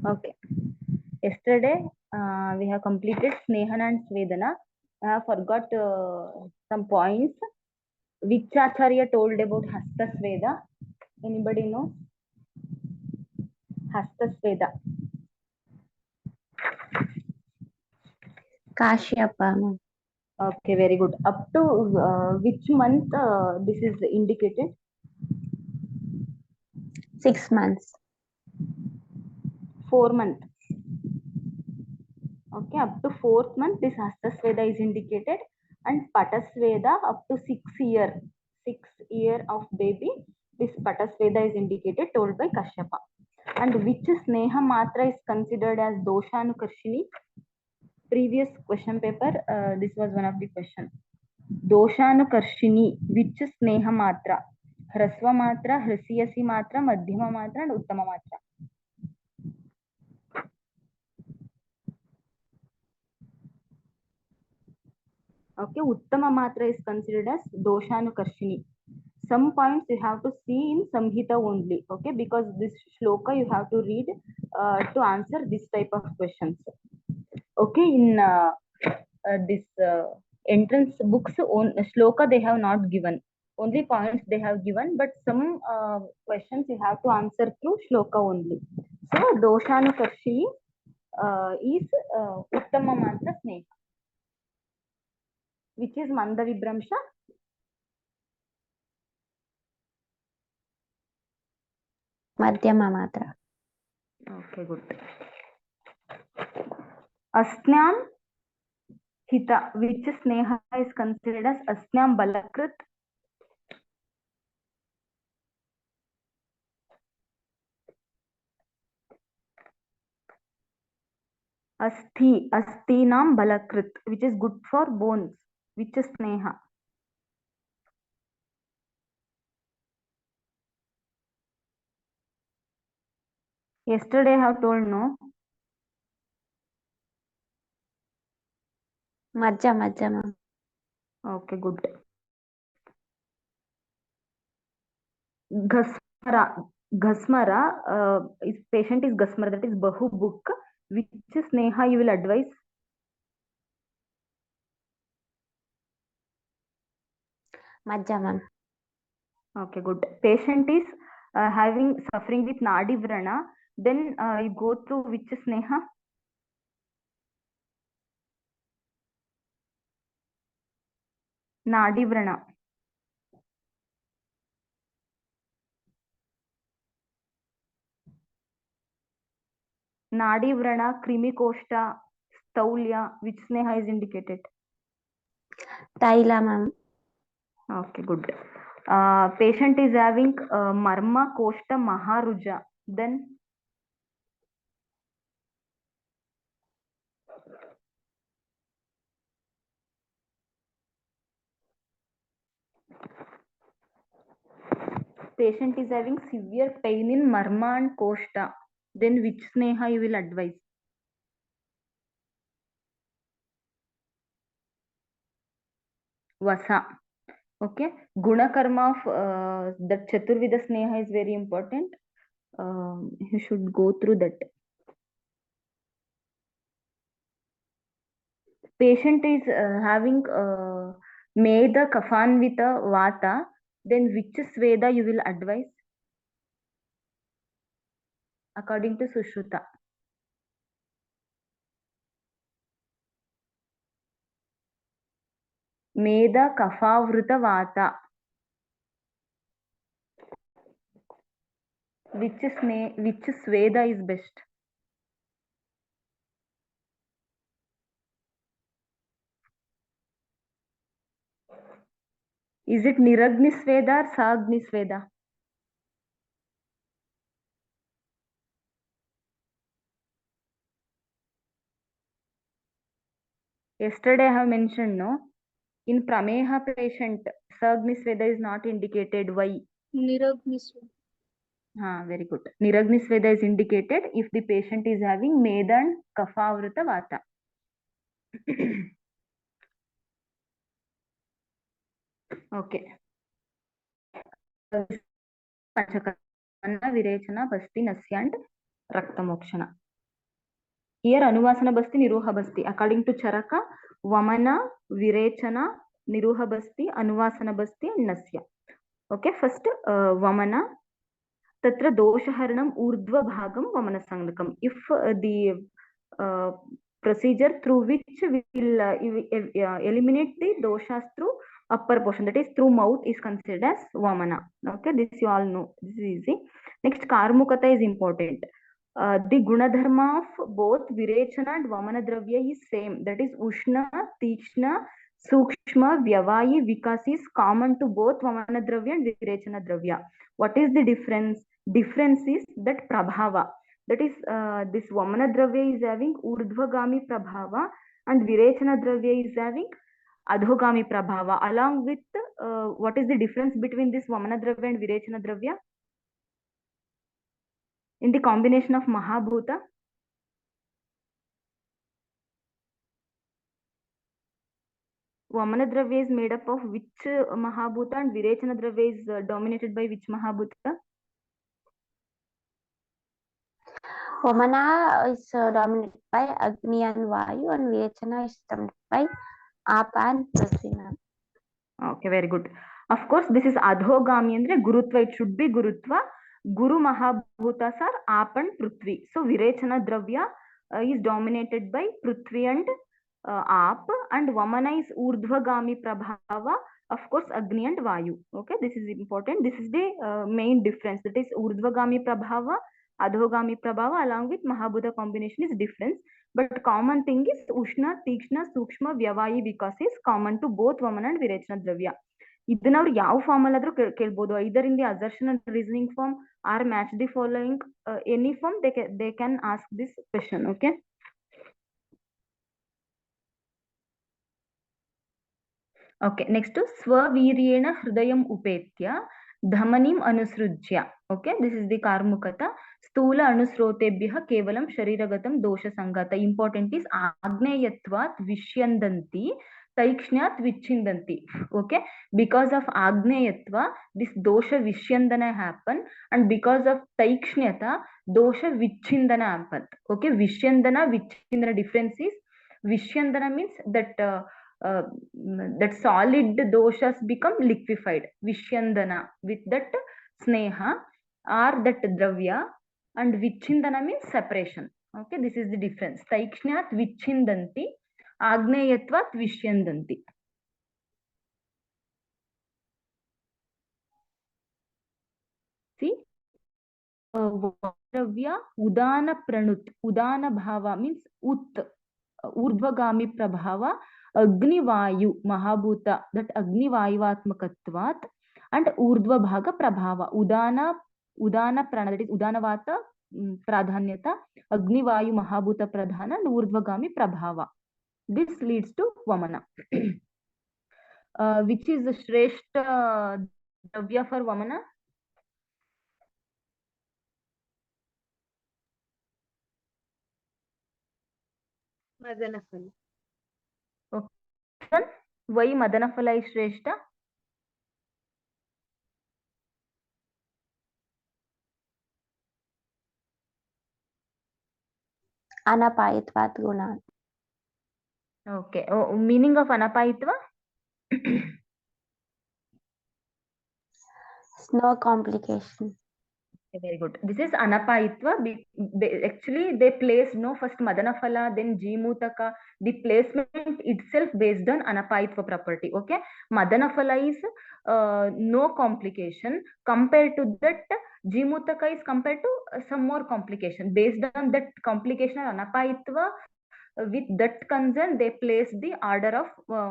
Okay. Yesterday we have completed Snehan and Svedana. I have forgot some points. Which Acharya told about Hasta Sveda? Anybody know? Hasta Sveda. Kashyapa. Okay, very good. Up to which month this is indicated? 6 months. 4 months. Okay, up to 4th month this Hasta Sveda is indicated, and Pata Sveda up to 6 year of baby. This Pata Sveda is indicated, told by Kashyapa. And which Sneha Matra is considered as Doshanukarshini? Previous question paper, this was one of the question. Doshanukarshini, which Sneha Matra? Hrasva Matra, Hrasyasi Matra, Madhyama Matra, and Uttama Matra. Okay, Uttama Matra is considered as Doshanukarshini. Some points you have to see in Samhita only, okay, because this shloka you have to read to answer this type of questions. Okay, in this entrance books, shloka they have not given, only points they have given, but some questions you have to answer through shloka only. So Doshanukarshi is Uttama Mantra Sneha, which is Manda Vibramsha. Madhyama Matra. Okay, good. Asnyam Hita, which Sneha is considered as Asnyam Balakrit. Astinam Balakrit, which is good for bones, which is Sneha. Yesterday I have told, no? Madhyama. Okay, good. Ghasmara, if patient is Ghasmara, that is Bahu book. Which Sneha you will advise? Madhyama. Okay, good. Patient is suffering with Nadi Vrana, then you go through which Sneha? Nadi Vrana. Nadi Vrana, Krimi Koshta, Staulya, which Sneha is indicated? Taila, ma'am. Okay, good. Patient is having Marma Koshta Maharuja, then patient is having severe pain in Marma and Koshta, then which Sneha you will advise? Vasa. Okay. Gunakarma of that Chaturvida Sneha is very important. You should go through that. Patient is having Meda Kafanvita Vata, then which Sveda you will advise? According to Sushruta. Meda Kafavrita Vata. Which Sveda is best? Is it Niragni Sveda or Sagni Sveda? Yesterday I have mentioned, no? In Prameha patient, Sagni Sveda is not indicated. Why? Niragni Sveda. Very good. Niragni Sveda is indicated if the patient is having Meda and Kafavrita Vata. Okay. Panchakarma, Virechana, Basti, Nasya and Rakta Mokshana. Here Anuvasana Basti, Niruha Basti. According to Charaka, Vamana, Virechana, Niruha Basti, Anuvasana Basti, and Nasya. Okay, first Vamana. Tatra Doshaharanam Urdhva Bhagam Vamana Sangakam. If the procedure through which we will eliminate the doshas through upper portion, that is through mouth, is considered as Vamana. Okay, this you all know. This is easy. Next, Karmukata is important. The Gunadharma of both Virechana and Vamana Dravya is same. That is Ushna, Tikshna, Sukshma, Vyavayi, Vikas is common to both Vamana Dravya and Virechana Dravya. What is the difference? Difference is that Prabhava. That is, this Vamana Dravya is having Urdhvagami Prabhava and Virechana Dravya is having Adhogami Prabhava. Along with, what is the difference between this Vamana Dravya and Virechana Dravya? In the combination of Mahabhuta, Vamana Dravya is made up of which Mahabhuta and Virechana Dravya is dominated by which Mahabhuta? Vamana is dominated by Agni and Vayu, and Virechana is dominated by Apa and Prithvi. Okay, very good. Of course, this is Adhogami andre Gurutva. It should be Gurutva. Guru Mahabhutas are Aap and Prithvi. So Virechana Dravya is dominated by Prithvi and Aap, and Vamana is Urdhvagami Prabhava, of course Agni and Vayu. Okay, this is important. This is the main difference. That is Urdhvagami Prabhava, Adhogami Prabhava along with Mahabhuta combination is difference. But common thing is Ushna, Tikshna, Sukshma, Vyavayi, Vikas is common to both Vamana and Virechana Dravya. ಇದನ್ನ ಅವ್ರು ಯಾವ form ಅಲ್ಲಾದ್ರೂ ಕೇಳ್ಬೋದು, either in the assertion and reasoning form or match the following, any form they can ask this question. Okay, okay, next to Swaviryena Hridayam Upetya Dhamanim Anusrujya. Okay, this is the Karmukata. Stula Anusrotebhya Kevalam Shariragatam Dosha Sangata. Important is Agneyatvat Vishyandanti Taikshnat Vichindanti. Okay, because of Agneyatva, this Dosha Vishyandana happen, and because of Taikshnata, Dosha Vichindana happen. Okay, Vishyandana, Vichindana difference is Vishyandana means that that solid doshas become liquefied. Vishyandana with that sneha or that dravya, and vichindana means separation. Okay, this is the difference. Taikshnat vichindanti, agneyatvat vishyandanti. See, dravya udana pranut. Udana bhava means ut, urdhvagami prabhava. Agni Vayu Mahabhuta, that Agni Vayuvatmakatvat, and Urdhva Bhaga Prabhava. Udana Prana, that is Udanavata Pradhanyata, Agni Vayu Mahabhuta Pradhana, and Urdhvagami Prabhava. This leads to Vamana. Which is the Shreshta Dravya for Vamana? Madanaphala. Okay. Why Madanaphala is Shreshta? Anapayitvat Guna. Okay. Oh, meaning of Anapayitva? No complication. Okay, very good. This is Anapayitva. Actually, they placed first Madanaphala, then Jimutaka. The placement itself based on Anapayitva property. Okay, Madanaphala is no complication. Compared to that, Jimutaka is compared to some more complication. Based on that complication of Anapayitva, with that concern, they place the order of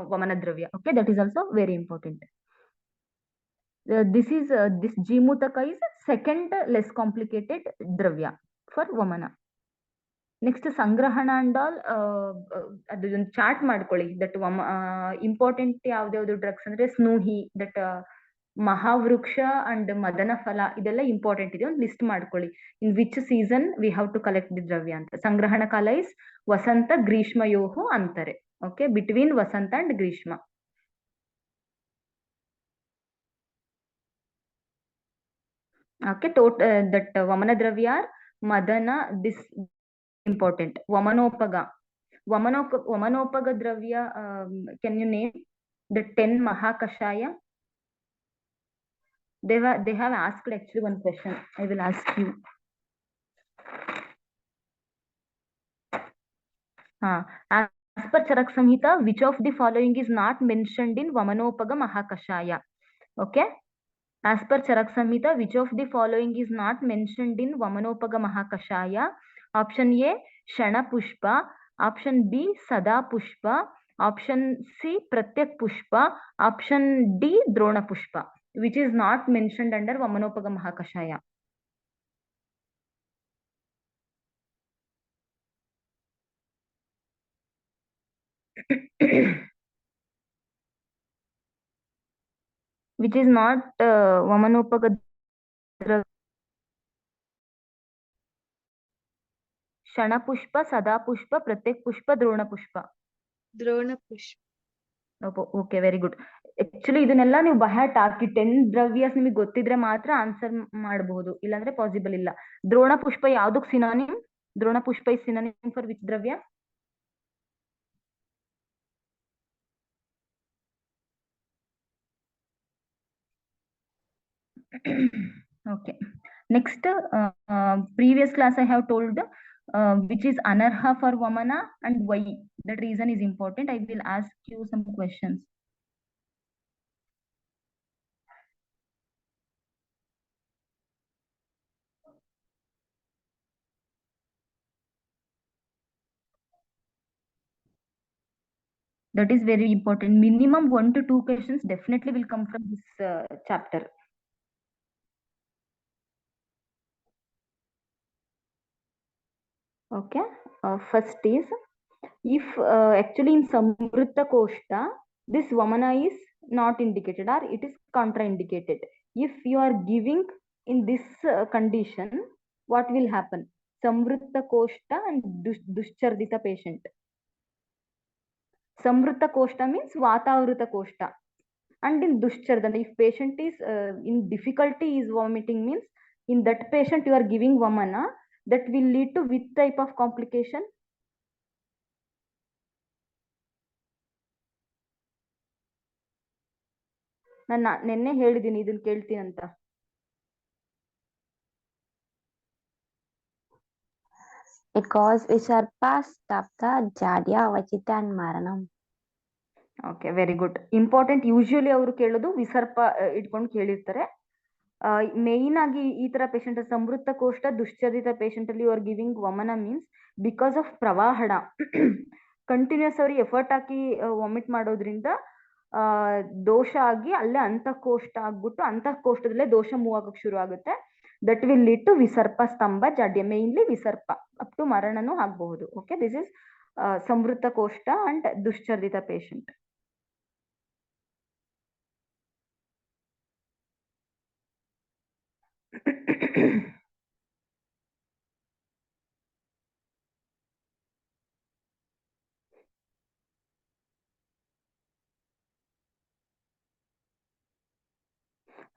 Vamana Dravya. Okay, that is also very important. This Jimutaka is second less complicated dravya for Vamana. Next Sangrahana and all, adon chart madkoli that important yavdu drugs andre Snuhi, that Mahavruksha and Madanaphala idella important ide on list madkoli. In which season we have to collect the dravya anta. Sangrahana kala is Vasanta Grishma yoho antare. Okay, between Vasanta and Grishma. Okay, that Vamana Dravya, Madana, this important. Vamanopaga. Vamanopaga dravya, can you name the 10 Mahakashaya? They have asked actually one question. I will ask you. As per Charak Samhita, which of the following is not mentioned in Vamanopaga Mahakashaya? Okay. As per Charak Samhita, which of the following is not mentioned in Vamanopaga Mahakashaya? Option A, Shana Pushpa. Option B, Sada Pushpa. Option C, Pratyak Pushpa. Option D, Drona Pushpa. Which is not mentioned under Vamanopaga Mahakashaya? Which is not Vamanopaga dravya. Shana Pushpa, Sada Pushpa, Pratyak Pushpa, Drona Pushpa. Drona Pushpa. Okay very good. Actually ಇದನ್ನೆಲ್ಲ ನೀವು ಬಹ್ಯಾಟ್ ಹಾಕಿ 10 ದ್ರವ್ಯಸ್ ನಿಮಗೆ ಗೊತ್ತಿದ್ರೆ ಮಾತ್ರ answer ಮಾಡಬಹುದು, ಇಲ್ಲಾಂದ್ರೆ possible ಇಲ್ಲ. ದ್ರೋಣ ಪುಷ್ಪ ಯಾವ್ದಕ್ ಸಿನಾನಿಮ್? ದ್ರೋಣ ಪುಷ್ಪ ಇಸ್ ಸಿನಾನಿಮ್ ಫಾರ್ ವಿಚ್ ದ್ರವ್ಯ? Okay. Next, previous class I have told which is anarha for Vamana and why. That reason is important. I will ask you some questions. That is very important. Minimum 1 to 2 questions definitely will come from this chapter. Okay. First is, if actually in Samvrutta Koshta, this Vamana is not indicated or it is contraindicated. If you are giving in this condition, what will happen? Samvrutta Koshta and Duschardita patient. Samvrutta Koshta means Vatavruta Koshta. And in Duschardana, if patient is in difficulty is vomiting, means in that patient you are giving Vamana, that will lead to which type of complication? ನಾನು ನಿನ್ನೆ ಹೇಳಿದ್ದೀನಿ ಇದನ್ನ ಕೇಳ್ತೀನಿ ಅಂತ. It causes Visarpa, Stapta, Jadya, Vachita and Maranam. Okay, very good. Important. Usually ಅವರು ಕೇಳೋದು ವಿಸರ್ಪ ಇಟ್ಕೊಂಡು ಕೇಳಿರ್ತಾರೆ. Main ಆಗಿ ಈ ತರ ಪೇಷಂಟ್ ಸಮೃದ್ಧ ಕೋಷ್ಟ ದುಶ್ಚರಿತ ಪೇಷಂಟ್ ಅಲ್ಲಿ ಯು ಆರ್ ಗಿವಿಂಗ್ ವಮನ ಮೀನ್ಸ್ ಬಿಕಾಸ್ ಆಫ್ ಪ್ರವಾಹಣ ಕಂಟಿನ್ಯೂಸ್ ಅವ್ರಿಗೆ ಎಫರ್ಟ್ ಹಾಕಿ ವಾಮಿಟ್ ಮಾಡೋದ್ರಿಂದ ದೋಷ ಆಗಿ ಅಲ್ಲೇ ಅಂತಃಕೋಷ್ಟ ಆಗ್ಬಿಟ್ಟು ಅಂತಃಕೋಷ್ಟದಲ್ಲೇ ದೋಷ ಮೂವ್ ಆಗಕ್ಕೆ ಶುರು ಆಗುತ್ತೆ. ದಟ್ ವಿಲ್ ಲೀಡ್ ಟು ವಿಸರ್ಪ ಸ್ತಂಭ ಜಾಡ್ಯ, ಮೇನ್ಲಿ ವಿಸರ್ಪ ಅಪ್ ಟು ಮರಣನೂ ಆಗಬಹುದು. ಓಕೆ, ದಿಸ್ ಇಸ್ ಸಮೃದ್ಧ ಕೋಷ್ಟ ಅಂಡ್ ದುಶ್ಚರ್ದಿತ patient.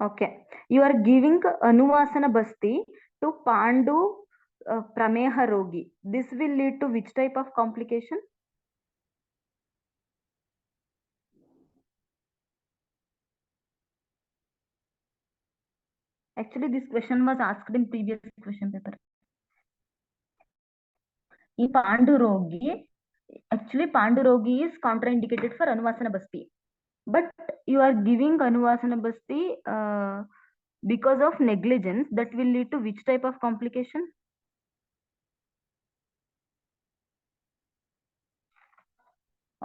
Okay, you are giving Anuvasana Basti to Pandu Prameha Rogi. This will lead to which type of complication? Actually, this question was asked in previous question paper. In Pandu Rogi, actually Pandu Rogi is contraindicated for Anuvasana Basti. But you are giving Anuvasana Basti because of negligence, that will lead to which type of complication?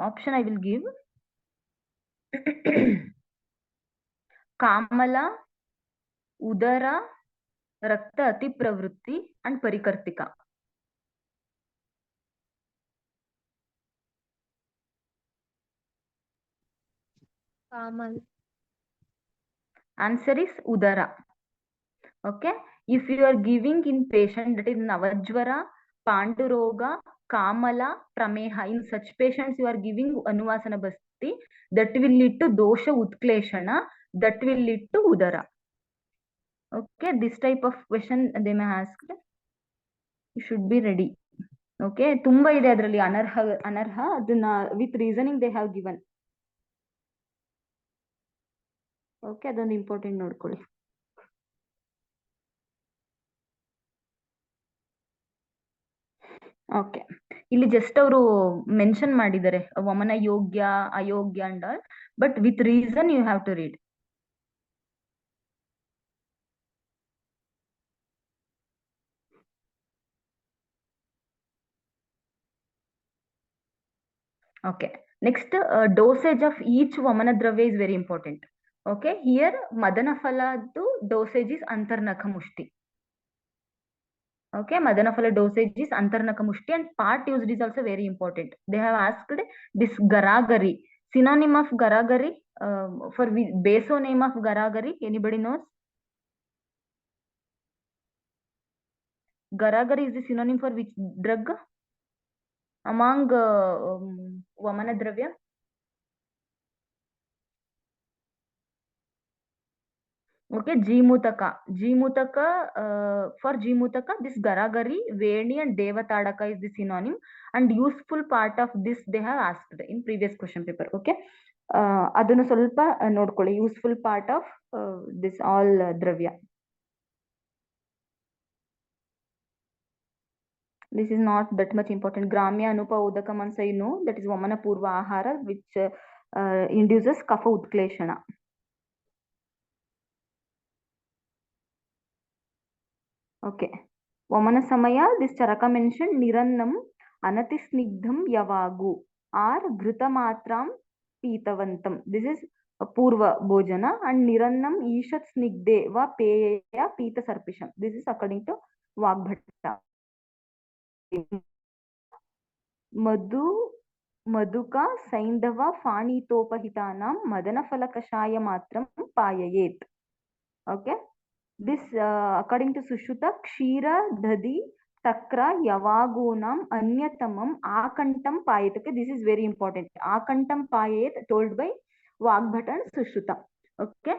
Option I will give. Kamala, Udara, Rakta Ati Pravrutti and Parikartika. Kamal. Answer is Udara. Okay, if you are giving in patient that is Navajvara, Panduroga, Kamala, Prameha, in such patients you are giving Anuvasana Basti, that will lead to Dosha Utkleshana, that will lead to Udara. Okay, this type of question they may ask. You should be ready. Okay, ತುಂಬಾ ಇದೆ ಅದರಲ್ಲಿ ಅನರ್ಹ ಅದನ್ನ with reasoning they have given. Okay, ಅದೊಂದು important ನೋಡ್ಕೊಳ್ಳಿ. Okay, ಇಲ್ಲಿ just ಅವರು mention ಮಾಡಿದ್ದಾರೆ ವಮನ ಯೋಗ್ಯ ಅಯೋಗ್ಯ and all, but with reason you have to read. Okay, next dosage of each vamana dravya is very important. Okay, here Madanafaladu dosage is Antarnaka Mushti. Okay, Madanafala dosage is Antarnaka Mushti, and part used is also very important. They have asked this Garagari, synonym of Garagari, for baso name of Garagari, anybody knows? Garagari is the synonym for which drug among vamana dravya? Okay, Jimutaka. For Jimutaka, this Garagari, Veni and Devatadaka is the synonym, and useful part of this they have asked in previous question paper. Okay, adunu solpa nodಕೊಳ್ಳಿ, useful part of this all dravya. This is not that much important. Gramya Anupa Udakam Mansa, you know, that is Vamana Purva Ahara, which induces Kapha Utkleshana. Okay. Vamana Samaya, this Charaka mentioned Nirannam Anatisnigdham Yavagu or Ghritamatram Pitavantam. This is Purva Bhojana, and Nirannam Ishat Snigde Va Peya Pita Sarpisham. This is according to Vagbhatta. Madhuka Saindava Fanitopahitanam Madanafala Kashaya Matram Payayet. Okay. This according to Sushruta, Kshira Dhadi Takra Yavagunam Anyatamam Akantam Payet. Okay, this is very important. Akantam Payet told by Vagbhata and Sushruta. Okay,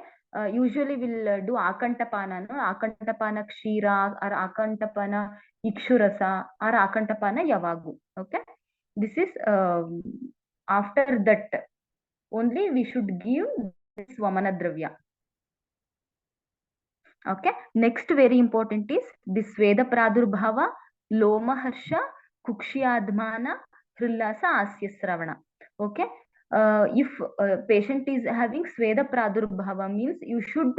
usually we'll do Akantapana, no? Akantapana Kshira or Akantapana Ikshurasa or Akantapana Yavagu. Okay, this is after that only we should give this Vamana Dravya. Okay, next very important is this Sveda Pradurbhava, Loma Harsha, Kukshyadmana, Hrillasa, Asyasravana. Okay, if patient is having Sveda Pradurbhava, means you should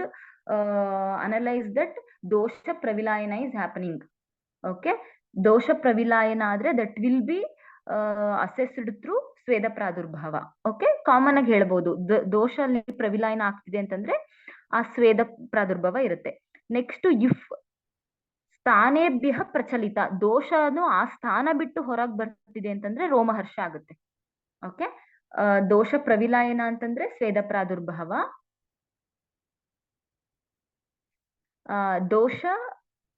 analyze that Dosha Pravilayana is happening. Okay, Dosha Pravilayana adre, that will be assessed through Sveda Pradurbhava. Okay, common ಆಗಿ ಹೇಳ್ಬೋದು ದೋಷ ಅಲ್ಲಿ ಪ್ರವಿಲಾಯನ ಆಗ್ತಿದೆ ಅಂತಂದ್ರೆ ಆ ಸ್ವೇದ ಪ್ರಾದುರ್ಭಾವ ಇರುತ್ತೆ. Next if ಸ್ಥಾನೇಭ್ಯ ಪ್ರಚಲಿತ, ದೋಷನು ಆ ಸ್ಥಾನ ಬಿಟ್ಟು ಹೊರಗೆ ಬರ್ತಿದೆ ಅಂತಂದ್ರೆ ರೋಮಹರ್ಷ ಆಗುತ್ತೆ. ಓಕೆ, ದೋಷ ಪ್ರವಿಲಾಯನ ಅಂತಂದ್ರೆ ಸ್ವೇದ ಪ್ರಾದುರ್ಭಾವ, ದೋಷ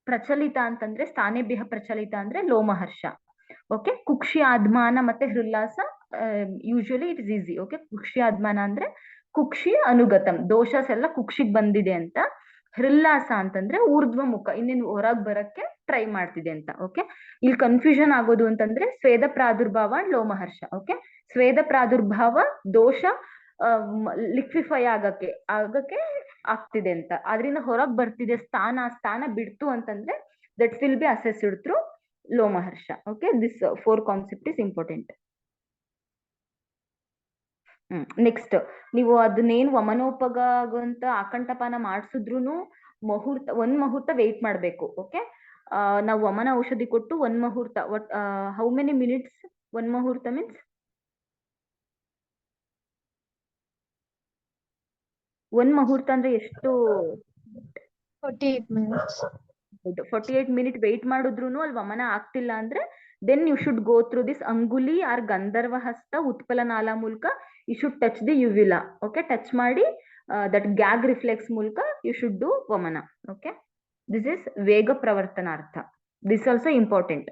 ಪ್ರಚಲಿತ ಅಂತಂದ್ರೆ ಸ್ಥಾನೇಭ್ಯ ಪ್ರಚಲಿತ ಅಂದ್ರೆ ಲೋಮಹರ್ಷ. ಓಕೆ, ಕುಕ್ಷಿ ಆದ್ಮಾನ ಮತ್ತೆ ಹೃಲ್ಲಾಸ usually it is easy. Okay, ಕುಕ್ಷಿ ಆದ್ಮಾನ ಅಂದ್ರೆ ಕುಕ್ಷಿ ಅನುಗತಂ, ದೋಷಸ್ ಎಲ್ಲ ಕುಕ್ಷಿಗ್ ಬಂದಿದೆ ಅಂತ. ಹೃಲ್ಲಾಸ ಅಂತಂದ್ರೆ ಊರ್ಧ್ವ ಮುಖ, ಇನ್ನೇನು ಹೊರಗ್ ಬರಕ್ಕೆ ಟ್ರೈ ಮಾಡ್ತಿದೆ ಅಂತ. ಓಕೆ, ಇಲ್ಲಿ ಕನ್ಫ್ಯೂಷನ್ ಆಗೋದು ಅಂತಂದ್ರೆ ಸ್ವೇದ ಪ್ರಾದುರ್ಭಾವ ಲೋಮಹರ್ಷ. ಓಕೆ, ಸ್ವೇದ ಪ್ರಾದುರ್ಭಾವ ದೋಷ ಲಿಕ್ವಿಫೈ ಆಗಕ್ಕೆ ಆಗ್ತಿದೆ ಅಂತ, ಅದರಿಂದ ಹೊರಗ್ ಬರ್ತಿದೆ, ಸ್ಥಾನ ಬಿಡ್ತು ಅಂತಂದ್ರೆ that will be assessed through ಲೋಮಹರ್ಷ. Okay, this 4 concept is important. Next ನೀವು ಅದನ್ನೇನು ವಮನೋಪಗ ಅಂತ ಆಕಂಠಪಾನ ಮಾಡಿಸಿದ್ರು ಒಂದ್ ಮುಹೂರ್ತ ವೇಟ್ ಮಾಡ್ಬೇಕು. ಓಕೆ, ನಾವು ವಮನ ಔಷಧಿ ಕೊಟ್ಟು ಒಂದ್ ಮುಹೂರ್ತ, ಹೌ ಮೆನಿ ಮಿನಿಟ್ಸ್ ಒಂದ್ ಮುಹೂರ್ತ ಮೀನ್ಸ್? ಒಂದ್ ಮುಹೂರ್ತ ಅಂದ್ರೆ ಎಷ್ಟು? 48 minutes. 48 ಮಿನಿಟ್ ವೇಟ್ ಮಾಡಿದ್ರು ಅಲ್ಲಿ ವಮನ ಆಗ್ತಿಲ್ಲ ಅಂದ್ರೆ then you should go through this ಅಂಗುಲಿ ಆರ್ ಗಂಧರ್ವ ಹಸ್ತ ಉತ್ಪಲ ನಾಲ ಮೂಲಕ you should touch the uvula. Okay, touch ಮಾಡಿ ದಟ್ ಗ್ಯಾಗ್ ರಿಫ್ಲೆಕ್ಸ್ ಮೂಲಕ ಯು ಶುಡ್ ಡೂ ವಮನ. ಓಕೆ, ದಿಸ್ ಇಸ್ ವೇಗ ಪ್ರವರ್ತನಾರ್ಥ. This also important.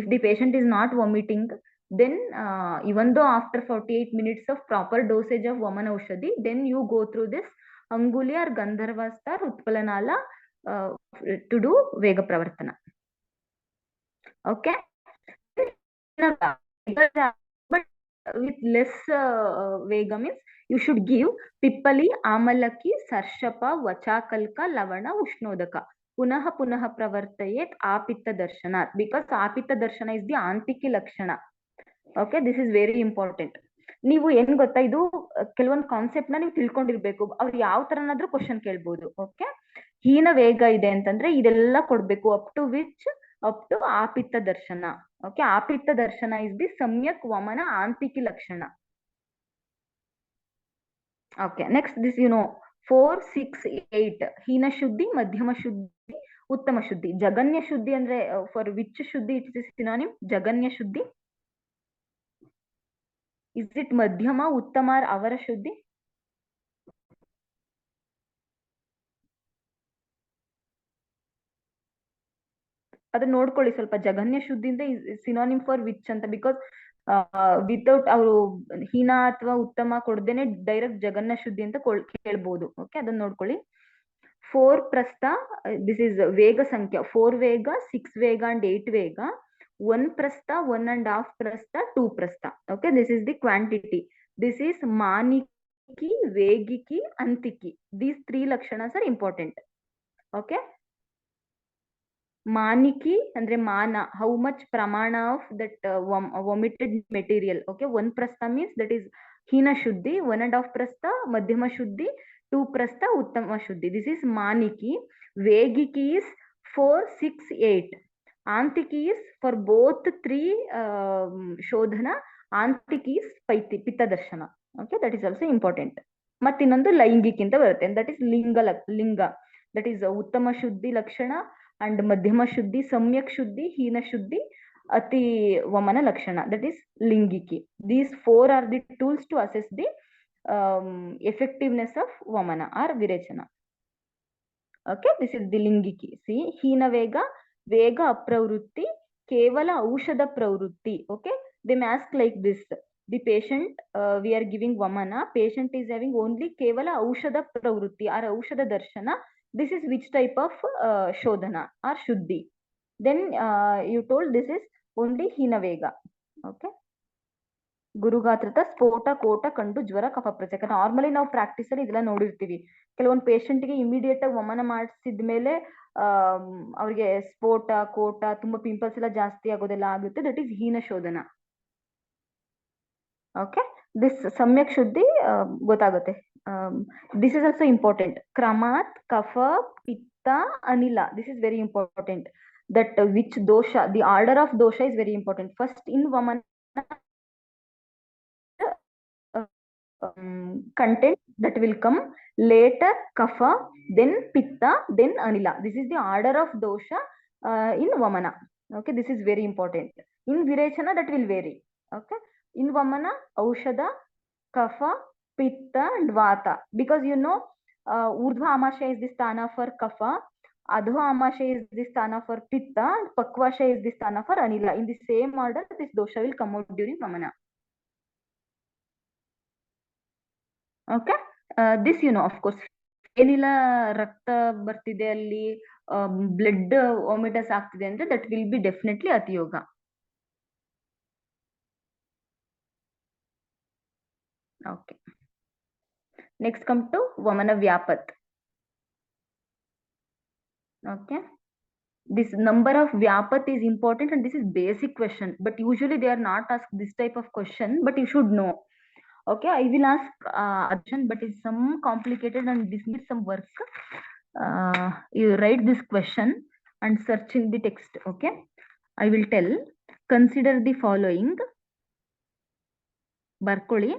If the patient is not vomiting, then even though after 48 minutes of proper dosage of Vamana Aushadhi, then you go through this Anguli or Gandharvasta or Utpalanala to do Vega Pravartana. Okay, but with less vega means you should give pippali, amalaki, sarshapa, vachakalka, lavana, ushnodaka. Punaha punaha pravartayet apitta darshanat, because apitta darshana is the antiki lakshana. Okay, this is very important. ನೀವು ಏನ್ ಗೊತ್ತಾ, ಇದು ಕೆಲವೊಂದು concept ನ ನೀವು ತಿಳ್ಕೊಂಡಿರ್ಬೇಕು. ಅವ್ರು ಯಾವ ತರನಾದ್ರೂ question ಕೇಳ್ಬೋದು. ಓಕೆ, ಹೀನ ವೇಗ ಇದೆ ಅಂತಂದ್ರೆ ಇದೆಲ್ಲ ಕೊಡ್ಬೇಕು, ಅಪ್ ಟು ಆಪಿತ್ತ ದರ್ಶನ. ಓಕೆ, ಆಪಿತ್ತ ದರ್ಶನ ಇಸ್ ದಿ ಸಮ್ಯಕ್ ವಮನ ಆಂತಿಕಿ ಲಕ್ಷಣ. ಓಕೆ, ನೆಕ್ಸ್ಟ್ ದಿಸ್ 4, 6, 8 ಹೀನ ಶುದ್ಧಿ, ಮಧ್ಯಮ ಶುದ್ಧಿ, ಉತ್ತಮ ಶುದ್ಧಿ. ಜಗನ್ಯ ಶುದ್ಧಿ ಅಂದ್ರೆ ಫಾರ್ ವಿಚ್ ಶುದ್ಧಿ ಇಟ್ ಇಸ್ ಸಿನೋನಿಮ್? ಜಗನ್ಯ ಶುದ್ಧಿ. Is it madhyama, uttama or avara shuddhi? ಅದನ್ನ ನೋಡ್ಕೊಳ್ಳಿ ಸ್ವಲ್ಪ. ಜಗನ್ಯ ಶುದ್ಧಿಯಿಂದ ಸಿನೋನಿಮ್ ಫಾರ್ ವಿಚ್ ಅಂತ, ಬಿಕಾಸ್ ವಿತೌಟ್ ಅವರು ಹೀನ ಅಥವಾ ಉತ್ತಮ ಕೊಡ್ದೇನೆ ಡೈರೆಕ್ಟ್ ಜಗನ್ಯ ಶುದ್ಧಿ ಅಂತ ಕೇಳ್ಬಹುದು. ಓಕೆ, ಅದನ್ನ ನೋಡ್ಕೊಳ್ಳಿ. 4 ಪ್ರಸ್ಥ, ದಿಸ್ ಇಸ್ ವೇಗ ಸಂಖ್ಯಾ. 4 ವೇಗ, 6 ವೇಗ ಅಂಡ್ 8 ವೇಗ. 1 ಪ್ರಸ್ಥ, 1.5 ಪ್ರಸ್ಥ, 2 ಪ್ರಸ್ಥ. Okay, this is the quantity. This is maniki, vegiki, antiki. These 3 lakshanas are important. Okay. Maniki andre mana, how much pramana of that vomited material. Okay, 1 prastha means that is hina shuddhi, 1.5 prastha madhyama shuddhi, 2 prastha uttama shuddhi. This is maniki. Vegiki is 4, 6, 8. Antiki is for both 3 shodhana. Antiki is pitta darshana. Okay, that is also important. ಮತ್ತೆ ಇನ್ನೊಂದು ಲೈಂಗಿಕ ಅಂತ ಬರುತ್ತೆ, that is ಲಿಂಗ. That is ಉತ್ತಮ ಶುದ್ಧಿ ಲಕ್ಷಣ and ಮಧ್ಯಮ ಶುದ್ಧಿ, ಸಮ್ಯಕ್ ಶುದ್ಧಿ, ಹೀನ ಶುದ್ಧಿ, ಅತಿ ವಮನ ಲಕ್ಷಣ. ದಟ್ ಈಸ್ ಲಿಂಗಿಕಿ. These 4 are the tools to assess the effectiveness of ವಮನ ಆರ್ ವಿರೇಚನ. ಓಕೆ, ದಿಸ್ ಇಸ್ ದಿ ಲಿಂಗಿಕಿ. ಸಿ, ಹೀನ ವೇಗ, ವೇಗ ಅಪ್ರವೃತ್ತಿ, ಕೇವಲ ಔಷಧ ಪ್ರವೃತ್ತಿ. Okay, they may ask like this: the patient, we are giving vamana, patient is having only kevala aushadha pravrutti or aushadha darshana. This is which type of shodhana or shuddhi? Then you told this is only hina vega. Okay, ಗುರುಗಾತ್ರತ ಸ್ಫೋಟ, ಕೋಟ, ಕಂಡು, ಜ್ವರ, ಕಫ ಪ್ರಚಕ. Normally ನಾವು practice ಅಲ್ಲಿ ಇದೆಲ್ಲ ನೋಡಿರ್ತೀವಿ. ಕೆಲವೊಂದು patient ಗೆ ಇಮಿಡಿಯೇಟ್ ಆಗಿ ವಮನ ಮಾಡಿಸಿದ್ಮೇಲೆ ಅವ್ರಿಗೆ ಸ್ಫೋಟ, ಕೋಟ, ತುಂಬಾ ಪಿಂಪಲ್ಸ್ ಎಲ್ಲ ಜಾಸ್ತಿ ಆಗೋದೆಲ್ಲ ಆಗುತ್ತೆ. ದಟ್ ಈಸ್ ಹೀನ ಶೋಧನ. ಓಕೆ, ದಿಸ್ ಸಮ್ಯಕ್ ಶುದ್ಧಿ ಗೊತ್ತಾಗುತ್ತೆ. This is also important. ಕ್ರಮಾತ್, ಕಫ, ಪಿತ್ತ, ಅನಿಲ. This is very important. That which ದೋಷ, ದಿ ಆರ್ಡರ್ ಆಫ್ ದೋಷ is very important. First in ವಮನ content that will come later, kapha, then pitta, then anila. This is the order of dosha in vamana. Okay, this is very important. In virechana that will vary. Okay, in vamana aushadha, kapha, pitta and vata, because urdhva amasha is the sthana for kapha, adho amasha is the sthana for pitta, and pakvasha is the sthana for anila. In the same order this dosha will come out during vamana. Okay, this of course ಏನಿಲ್ಲ ರಕ್ತ ಬರ್ತಿದೆ ಅಲ್ಲಿ, blood vomitus ಆಗ್ತಿದೆ ಅಂದ್ರೆ that will be definitely ಅತಿಯೋಗ. Okay, next come to ವಮನ ವ್ಯಾಪತ್. Okay, this number of vyapat is important and this is basic question, but usually they are not asked this type of question, but you should know. Okay, I will ask Arjun, but it's some complicated and this needs some work. You write this question and search in the text. Okay, I will tell. Consider the following. Barkoli.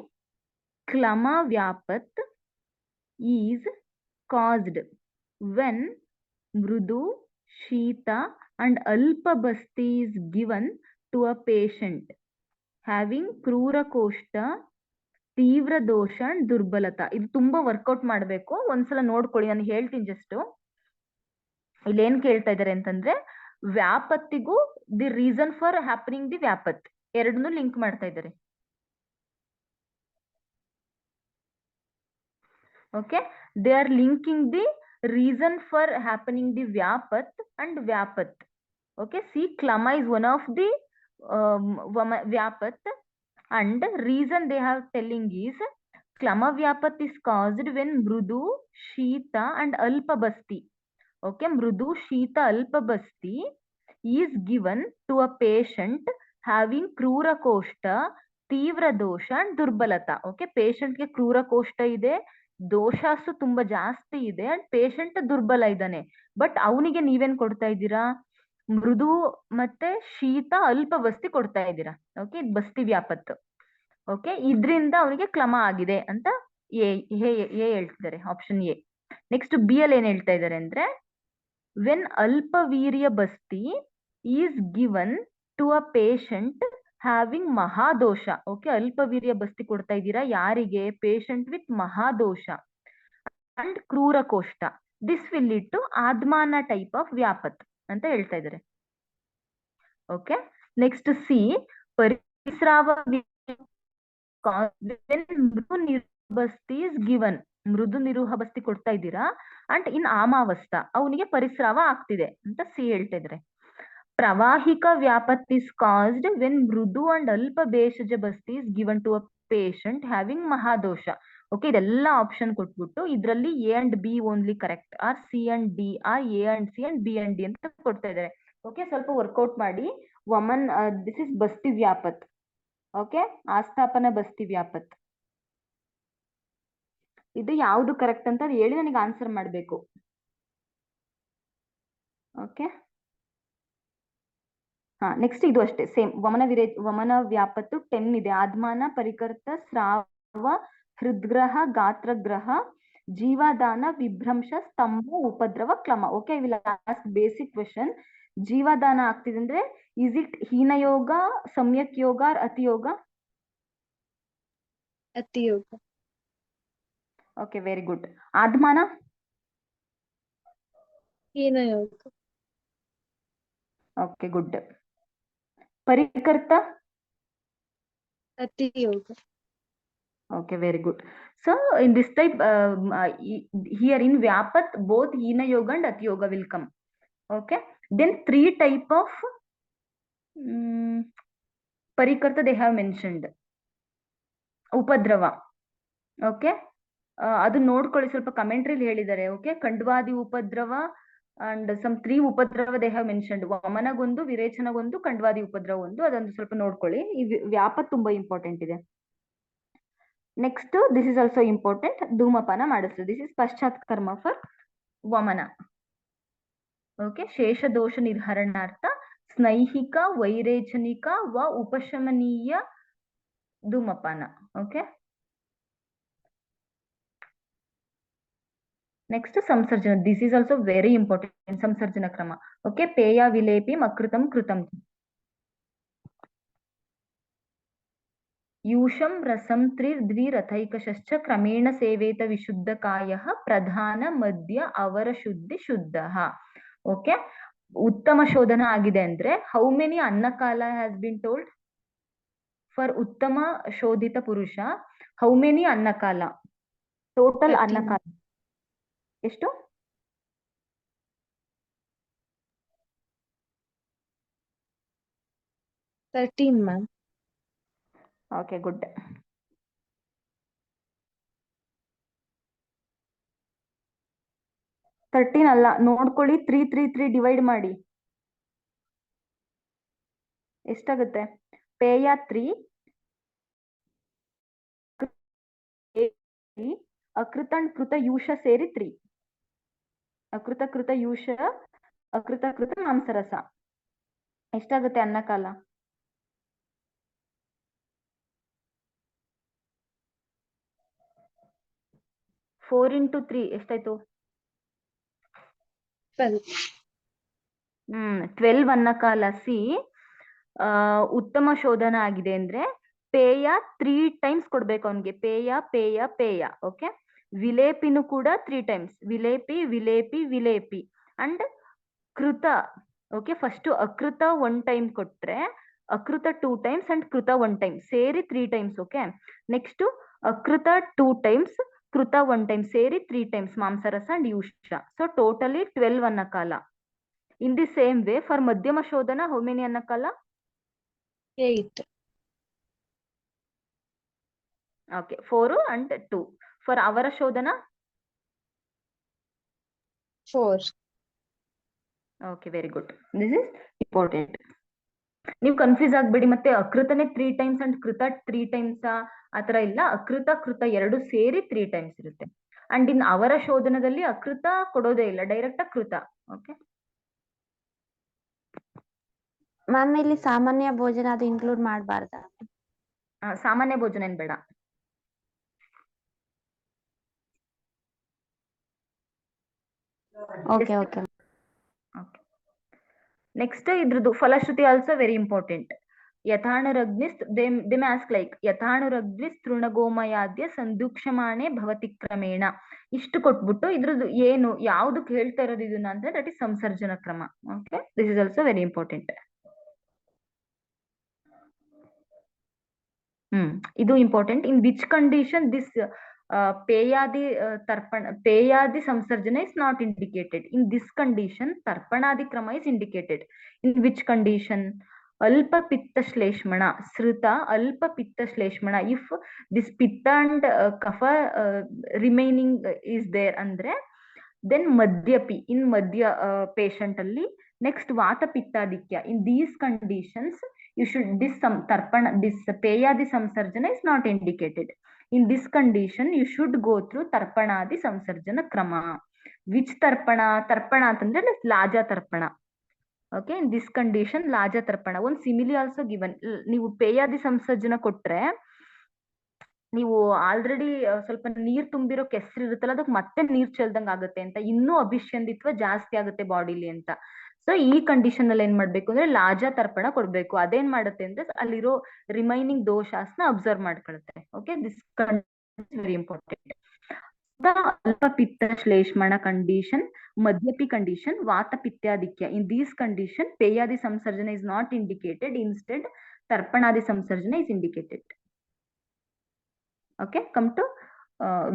Klama vyapat is caused when mrudu, shita and alpa basti is given to a patient having krura koshta, ತೀವ್ರ ದೋಷ and ದುರ್ಬಲತಾ. ಇದು ತುಂಬಾ workout ಮಾಡ್ಬೇಕು. ಒಂದ್ಸಲ ನೋಡ್ಕೊಳ್ಳಿ, ನಾನು ಹೇಳ್ತೀನಿ just. ಇಲ್ಲಿ ಏನ್ ಕೇಳ್ತಾ ಇದಾರೆ ಅಂತಂದ್ರೆ, ವ್ಯಾಪತ್ತಿಗೂ the reason for happening the ವ್ಯಾಪತ್ ಎರಡನ್ನೂ ಲಿಂಕ್ ಮಾಡ್ತಾ ಇದ್ದಾರೆ. Okay, they are linking the reason for happening the ವ್ಯಾಪತ್ ಅಂಡ್ ವ್ಯಾಪತ್. ಓಕೆ, ಸಿ, ಕ್ಲಮ is one of the Vyapat, and reason they are telling is Klama Vyapat is caused when Mrudu, Shita and Alpabasti. Okay, Mrudu, Shita, Alpabasti is given to a patient having Krura Koshta, ತೀವ್ರ ದೋಷ and ದುರ್ಬಲತಾ. Okay, ಪೇಷಂಟ್ಗೆ ಕ್ರೂರ ಕೋಷ್ಟ ಇದೆ, ದೋಷಾಸು ತುಂಬಾ ಜಾಸ್ತಿ ಇದೆ and patient ದುರ್ಬಲ ಇದ್ದಾನೆ. ಬಟ್ ಅವನಿಗೆ ನೀವೇನ್ ಕೊಡ್ತಾ ಇದ್ದೀರಾ? ಮೃದು ಮತ್ತೆ ಶೀತ ಅಲ್ಪ ಬಸ್ತಿ ಕೊಡ್ತಾ ಇದ್ದೀರಾ. ಓಕೆ, ಇದು ಬಸ್ತಿ ವ್ಯಾಪತ್ತು. ಓಕೆ, ಇದ್ರಿಂದ ಅವನಿಗೆ ಕ್ಲಮ ಆಗಿದೆ ಅಂತ ಎ ಹೇಳ್ತಿದ್ದಾರೆ, ಆಪ್ಷನ್ ಎ. ನೆಕ್ಸ್ಟ್ ಬಿ ಅಲ್ಲಿ ಏನ್ ಹೇಳ್ತಾ ಇದ್ದಾರೆ ಅಂದ್ರೆ, ವೆನ್ ಅಲ್ಪವೀರ್ಯ ಬಸ್ತಿ is given to a patient having ಮಹಾದೋಷ. ಓಕೆ, ಅಲ್ಪವೀರ್ಯ ಬಸ್ತಿ ಕೊಡ್ತಾ ಇದ್ದೀರಾ ಯಾರಿಗೆ? ಪೇಷಂಟ್ ವಿತ್ ಮಹಾದೋಷ ಅಂಡ್ ಕ್ರೂರ ಕೋಷ್ಟ. ದಿಸ್ ವಿಲ್ ಲೀಡ್ ಟು ಆದ್ಮಾನ ಟೈಪ್ ಆಫ್ ವ್ಯಾಪತ್ ಅಂತ ಹೇಳ್ತಾ ಇದ್ದಾರೆ. ಓಕೆ, ನೆಕ್ಸ್ಟ್ ಸಿ, ಪರಿಸ್ರಾವ ಬಸ್ತಿ ಇಸ್ ಗಿವನ್. ಮೃದು ನಿರೂಹ ಬಸ್ತಿ ಕೊಡ್ತಾ ಇದ್ದೀರಾ ಅಂಡ್ ಇನ್ ಆಮಾವಸ್ಥ ಅವನಿಗೆ ಪರಿಸ್ರಾವ ಆಗ್ತಿದೆ ಅಂತ ಸಿ ಹೇಳ್ತಾ ಇದ್ದಾರೆ. ಪ್ರವಾಹಿಕ ವ್ಯಾಪತ್ ಇಸ್ ಕಾಸ್ಡ್ ವೆನ್ ಮೃದು ಅಂಡ್ ಅಲ್ಪ ಭೇಷಜ ಬಸ್ತಿ is given to a patient having ಮಹಾದೋಷ. ಓಕೆ, ಇದೆಲ್ಲ ಆಪ್ಷನ್ ಕೊಟ್ಬಿಟ್ಟು ಇದರಲ್ಲಿ A and B only correct, or C and D, or A and C and B and D ಅಂತ ಕೊಡ್ತಾ ಇದ್ದಾರೆ. ಓಕೆ, ಸ್ವಲ್ಪ ವರ್ಕೌಟ್ ಮಾಡಿ. ವಮನ್, ದಿಸ್ ಇಸ್ ಬಸ್ತಿ ವ್ಯಾಪತ್. ಓಕೆ, ಆಸ್ಥಾಪನ ಬಸ್ತಿ ವ್ಯಾಪತ್. ಇದು ಯಾವುದು ಕರೆಕ್ಟ್ ಅಂತ ಹೇಳಿ ನನಗೆ ಆನ್ಸರ್ ಮಾಡಬೇಕು. ಓಕೆ, ಹಾ, ನೆಕ್ಸ್ಟ್ ಇದು ಅಷ್ಟೇ ಸೇಮ್. ವಮನ ವ್ಯಾಪತ್ತು 10 ಇದೆ. ಆದ್ಮಾನ, ಪರಿಕರ್ತ, ಸ್ರಾವ, ಹೃದ್ಗ್ರಹ, ಗಾತ್ರಗ್ರಹ, ಜೀವದಾನ, ವಿಭ್ರಂಶ, ಸ್ತಂಭ, ಉಪದ್ರವ, ಕ್ಲಮ. Okay, I will ask basic question. ಜೀವದಾನ ಆಗ್ತಿದೆ ಅಂದ್ರೆ ಇಸ್ ಇಟ್ ಹೀನಯೋಗ, ಸಮ್ಯಕ್ ಯೋಗ, ಅತಿಯೋಗ? ಅತಿಯೋಗ. Okay, very good. ಆದ್ಮಾನ? ಹೀನಯೋಗ. Okay, good. ಪರಿಕರ್ತ? ಅತಿಯೋಗ. Okay, very good. So in this type, here in Vyapat, both Hina Yoga and Ati Yoga will come. Okay, then 3 type of Parikarta they have mentioned. Upadrava. Okay, ಅದು ನೋಡ್ಕೊಳ್ಳಿ, ಸ್ವಲ್ಪ ಕಮೆಂಟ್ರಿಲಿ ಹೇಳಿದ್ದಾರೆ. Okay, ಖಂಡ್ವಾದಿ ಉಪದ್ರವ and some 3 ಉಪದ್ರವ they have mentioned. ವಮನಗೊಂದು, ವಿರೇಚನಗೊಂದು, ಖಂಡ್ವಾದಿ ಉಪದ್ರವ ಒಂದು. ಅದೊಂದು ಸ್ವಲ್ಪ ನೋಡ್ಕೊಳ್ಳಿ. ಈ ವ್ಯಾಪತ್ ತುಂಬಾ ಇಂಪಾರ್ಟೆಂಟ್ ಇದೆ. Next, this is also important. ಧೂಮಪಾನ ಮಾಡಿಸು. ದಿಸ್ ಇಸ್ ಪಶ್ಚಾತ್ ಕರ್ಮ ಫಾರ್ ವಮನ. ಓಕೆ, ಶೇಷ ದೋಷ ನಿರ್ಹರಣಾರ್ಥ ಸ್ನೈಹಿಕ, ವೈರೇಚನಿಕ ವ ಉಪಶಮನೀಯ ಧೂಮಪಾನ. ಓಕೆ, ನೆಕ್ಸ್ಟ್ ಸಂಸರ್ಜನ. This is also very important. ಸಂಸರ್ಜನ ಕ್ರಮ. ಓಕೆ, ಪೇಯ, ವಿಲೇಪಿ, ಮಕೃತಂ, ಕೃತಂ. ಯೂಷಂ ರಸಂ ದ್ವಿರಥೈಕಶ್ಚ ಕ್ರಮೇಣ ಸೇವೇತ ವಿಶುದ್ಧ ಕಾಯಃ ಪ್ರಧಾನ ಮಧ್ಯ ಅವರ ಶುದ್ಧಿ ಶುದ್ಧಃ. ಓಕೆ, ಉತ್ತಮ ಶೋಧನ ಆಗಿದೆ ಅಂದ್ರೆ ಹೌ ಮೆನಿ ಅನ್ನಕಾಲ ಹ್ಯಾಸ್ ಬಿನ್ ಟೋಲ್ಡ್ ಫಾರ್ ಉತ್ತಮ ಶೋಧಿತ ಪುರುಷ? ಹೌ ಮೆನಿ ಅನ್ನಕಾಲ? ಟೋಟಲ್ ಅನ್ನಕಾಲ ಎಷ್ಟು? 13 ಮ್ಯಾಮ್. Okay, good. ತರ್ಟೀನ್ ಅಲ್ಲ, ನೋಡ್ಕೊಳ್ಳಿ. 3 ಡಿವೈಡ್ ಮಾಡಿ ಎಷ್ಟಾಗುತ್ತೆ? ಪೇಯ 3, ಅಕೃತ ಅಂಡ್ ಕೃತ ಯೂಷ ಸೇರಿ 3. ಅಕೃತ ಕೃತ ಯೂಷ, ಅಕೃತ ಕೃತ ಮಾಂಸರಸ. ಎಷ್ಟಾಗುತ್ತೆ ಅನ್ನಕಾಲ? 4 into 3 ಎಷ್ಟಾಯ್ತು? 12 ಅನ್ನಕಾಲ. ಸಿ, ಉತ್ತಮ ಶೋಧನ ಆಗಿದೆ ಅಂದ್ರೆ ಪೇಯ 3 times ಕೊಡ್ಬೇಕು ಅವನ್ಗೆ. ಪೇಯ, ಪೇಯ, ಪೇಯ. ಓಕೆ, ವಿಲೇಪಿನೂ ಕೂಡ 3 times. ವಿಲೇಪಿ, ವಿಲೇಪಿ, ವಿಲೇಪಿ. ಅಂಡ್ ಕೃತ. ಓಕೆ, ಫಸ್ಟ್ ಅಕೃತ 1 time ಕೊಟ್ರೆ, ಅಕೃತ 2 times ಅಂಡ್ ಕೃತ 1 time ಸೇರಿ 3 times. ಓಕೆ, ನೆಕ್ಸ್ಟ್ ಅಕೃತ 2 times, ಕೃತ 1 time ಸೇರಿ 3 times ಮಾಂಸರಸ ಅಂಡ್ ಯೂಷ. ಸೊ ಟೋಟಲಿ 12 ಅನ್ನಕಾಲ. In the same way, for madhyama shodhana, how many annakala? 8. Okay, 4 and 2. For avara shodhana? 4. Okay, very good. This is important. ನೀವು confuse ಆಗ್ಬೇಡಿ. ಮತ್ತೆ ಅಕೃತನೇ 3 times and ಕೃತ 3 times ಆತರ ಇಲ್ಲ. ಅಕೃತ ಕೃತ ಎರಡು ಸೇರಿ 3 ಟೈಮ್ಸ್ ಇರುತ್ತೆ. ಅಂಡ್ ಇನ್ ಅವರ ಶೋಧನದಲ್ಲಿ ಅಕೃತ ಕೊಡೋದೇ ಇಲ್ಲ, ಡೈರೆಕ್ಟ್ ಕೃತ. ಓಕೆ ಮ್ಯಾಮ್, ಇಲ್ಲಿ ಸಾಮಾನ್ಯ ಭೋಜನ ಅದು ಇನ್ಕ್ಲೂಡ್ ಮಾಡಬಾರ್ದಾ? ಸಾಮಾನ್ಯ ಭೋಜನ ಏನ್ ಬೇಡ. Okay okay. ನೆಕ್ಸ್ಟ್ ಇದ್ರದ್ದು ಫಲಶ್ರುತಿ ಆಲ್ಸೋ ವೆರಿ ಇಂಪಾರ್ಟೆಂಟ್. ಯಥಾಣುರಗ್ನಿಸ್ ದೇ ಮೇ ಆಸ್ಕ್ ಲೈಕ್ ಯಥಾಣುರಗ್ನಿಸ್ ತೃಣಗೋಮಯಾದ್ಯ ಸಂದೂಕ್ಷಮಾಣೆ ಭವತಿ ಕ್ರಮೇಣ. ಇಷ್ಟು ಕೊಟ್ಬಿಟ್ಟು ಇದ್ರದ್ದು ಏನು ಯಾವ್ದಕ್ ಹೇಳ್ತಾ ಇರೋದು ಇದನ್ನ ಅಂದ್ರೆ ದಟ್ ಇಸ್ ಸಂಸರ್ಜನ ಕ್ರಮ. Okay, this is also very important. ಇದು important. In which condition this ಪೇಯಾದಿ ಪೇಯಾದಿ ಸಂಸರ್ಜನ is not indicated. In this condition tarpanadi krama is indicated. In which condition? Alpa pitta shleshmana sruta alpa pitta shleshmana. If this pitta and kapha remaining is there andre, then madhyapi in madhya patient alli. Next vata pittadikya. In these conditions you should this peyadi samsarjana is not indicated. In this condition you should go through tarpanadi samsarjana krama. Which tarpana ಅಂತಂದ್ರೆ laja tarpana. Okay, in this condition laja tarpana. One simile also given. ನೀವು ಪೇಯಾದಿ ಸಂಸರ್ಜನ ಕೊಟ್ರೆ ನೀವು already ಸ್ವಲ್ಪ ನೀರ್ ತುಂಬಿರೋ ಕೆಸರು ಇರುತ್ತಲ್ಲ, ಅದಕ್ಕೆ ಮತ್ತೆ ನೀರ್ ಚೆಲ್ದಂಗ್ ಆಗುತ್ತೆ ಅಂತ, ಇನ್ನೂ ಅಭಿಷೇಧಿತ್ವ ಜಾಸ್ತಿ ಆಗುತ್ತೆ ಬಾಡಿಲಿ ಅಂತ. ಸೊ ಈ ಕಂಡೀಷನ್ ಅಲ್ಲಿ ಏನ್ ಮಾಡ್ಬೇಕು ಅಂದ್ರೆ ಲಾಜಾ ತರ್ಪಣ ಕೊಡ್ಬೇಕು. ಅದೇನ್ ಮಾಡುತ್ತೆ ಅಂದ್ರೆ ಅಲ್ಲಿರೋ ರಿಮೈನಿಂಗ್ ದೋಷಾಸ್ನ ಅಬ್ಸರ್ವ್ ಮಾಡ್ಕೊಳುತ್ತೆ. Okay, this very important. ಅಲ್ಪ ಪಿತ್ತ ಶ್ಲೇಷ್ಮಣ ಕಂಡೀಷನ್, ಮಧ್ಯಪಿ ಕಂಡೀಷನ್, ವಾತ ಪಿತ್ಯಾದಿಕ್ಯ. ಇನ್ ದೀಸ್ ಕಂಡೀಷನ್ ಪೇಯಾದಿ ಸಂಸರ್ಜನ ಇಸ್ ನಾಟ್ ಇಂಡಿಕೇಟೆಡ್. ಇನ್ಸ್ಟೆಡ್ ತರ್ಪಣಾದಿ ಸಂಸರ್ಜನ is indicated. Okay, come to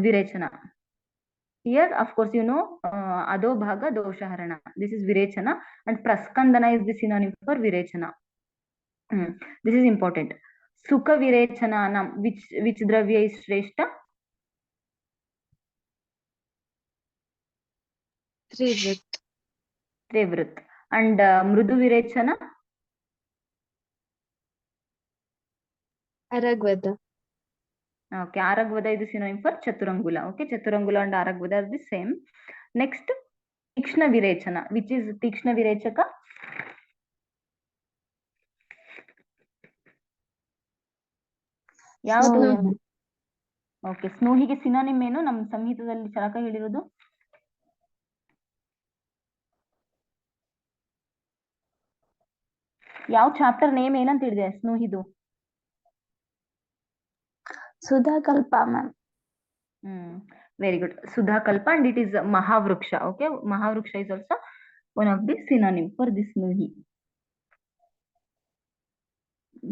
virechana. Here of course you know adho bhaga doshaharana. This is virechana and praskandana is the synonym for virechana. This is important. Sukha virechana nam which dravya is shreshta? Trivrit. And mrudu virechana? Aragvada. Okay, Aragvada is the synonym for Chaturangula. Okay, Chaturangula and Aragvada are the same. Next, Tikshna Virechana. Which is Tikshna Virechaka? ಯಾವುದು? Okay, ಸ್ನೂಹಿಗೆ synonym ಏನು ನಮ್ಮ ಸಂಹಿತದಲ್ಲಿ ಚರಕ ಹೇಳಿರೋದು? ಯಾವ chapter name ಏನಂತ ಹೇಳಿದೆ ಸ್ನೂಹಿದು? ಸುಧಾಕಲ್ಪ ma'am. Very good. Sudhakalpa, and it is Mahavruksha. Okay, Mahavruksha is also one of the synonym for this Snuhi.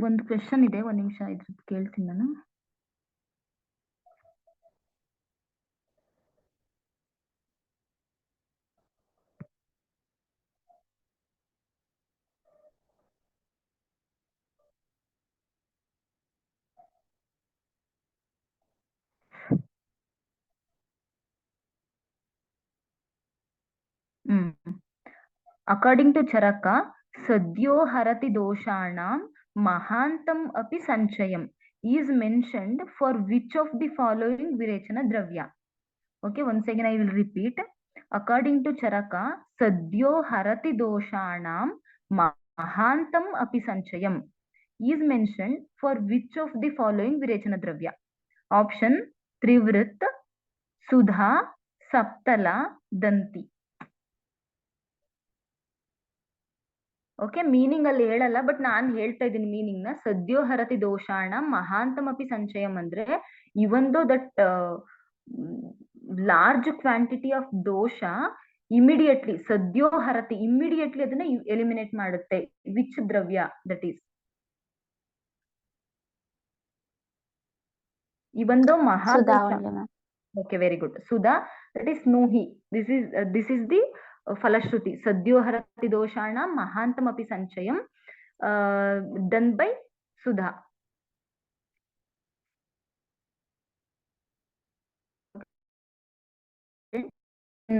ಒಂದು question ಇದೆ, ಒಂದ್ ನಿಮಿಷ ಇದ್ರದ್ದು ಕೇಳ್ತೀನಿ ನಾನು. According to Charaka, Sadyo Harati Doshanam Mahantam Api Sanchayam is mentioned for which of the following Virechana Dravya? Okay, once again I will repeat. According to Charaka, Sadyo Harati Doshanam Mahantam Api Sanchayam is mentioned for which of the following Virechana Dravya? Option Trivrit, Sudha, Saptala, Danti. Okay, meaning ಅಲ್ಲಿ ಹೇಳಲ್ಲ, but ನಾನು ಹೇಳ್ತಾ ಇದ್ದೀನಿ meaning ನ. ಸದ್ಯೋಹರತಿ ದೋಷಾಣ ಮಹಾಂತಮಪಿ ಸಂಚಯಂ ಅಂದ್ರೆ even though that large quantity of ದೋಷ ಇಮಿಡಿಯೇಟ್ಲಿ ಸದ್ಯೋಹರತಿ ಇಮಿಡಿಯೇಟ್ಲಿ ಅದನ್ನ ಎಲಿಮಿನೇಟ್ ಮಾಡುತ್ತೆ. ವಿಚ್ ದ್ರವ್ಯ ದಟ್ ಈಸ್ ಇವನ್ ದೋ ಮಹಾ. Okay, very good. ಸುಧಾ, ದಟ್ ಈಸ್ ಸ್ನೂಹಿ. ದಿಸ್ ಇಸ್ ದಿ ಫಲಶ್ರುತಿ. ಸದ್ಯೋಹರತಿ ದೋಷಾಣ ಮಹಾಂತಮಪಿ ಸಂಚಯಂ ಡನ್ ಬೈ ಸುಧಾ.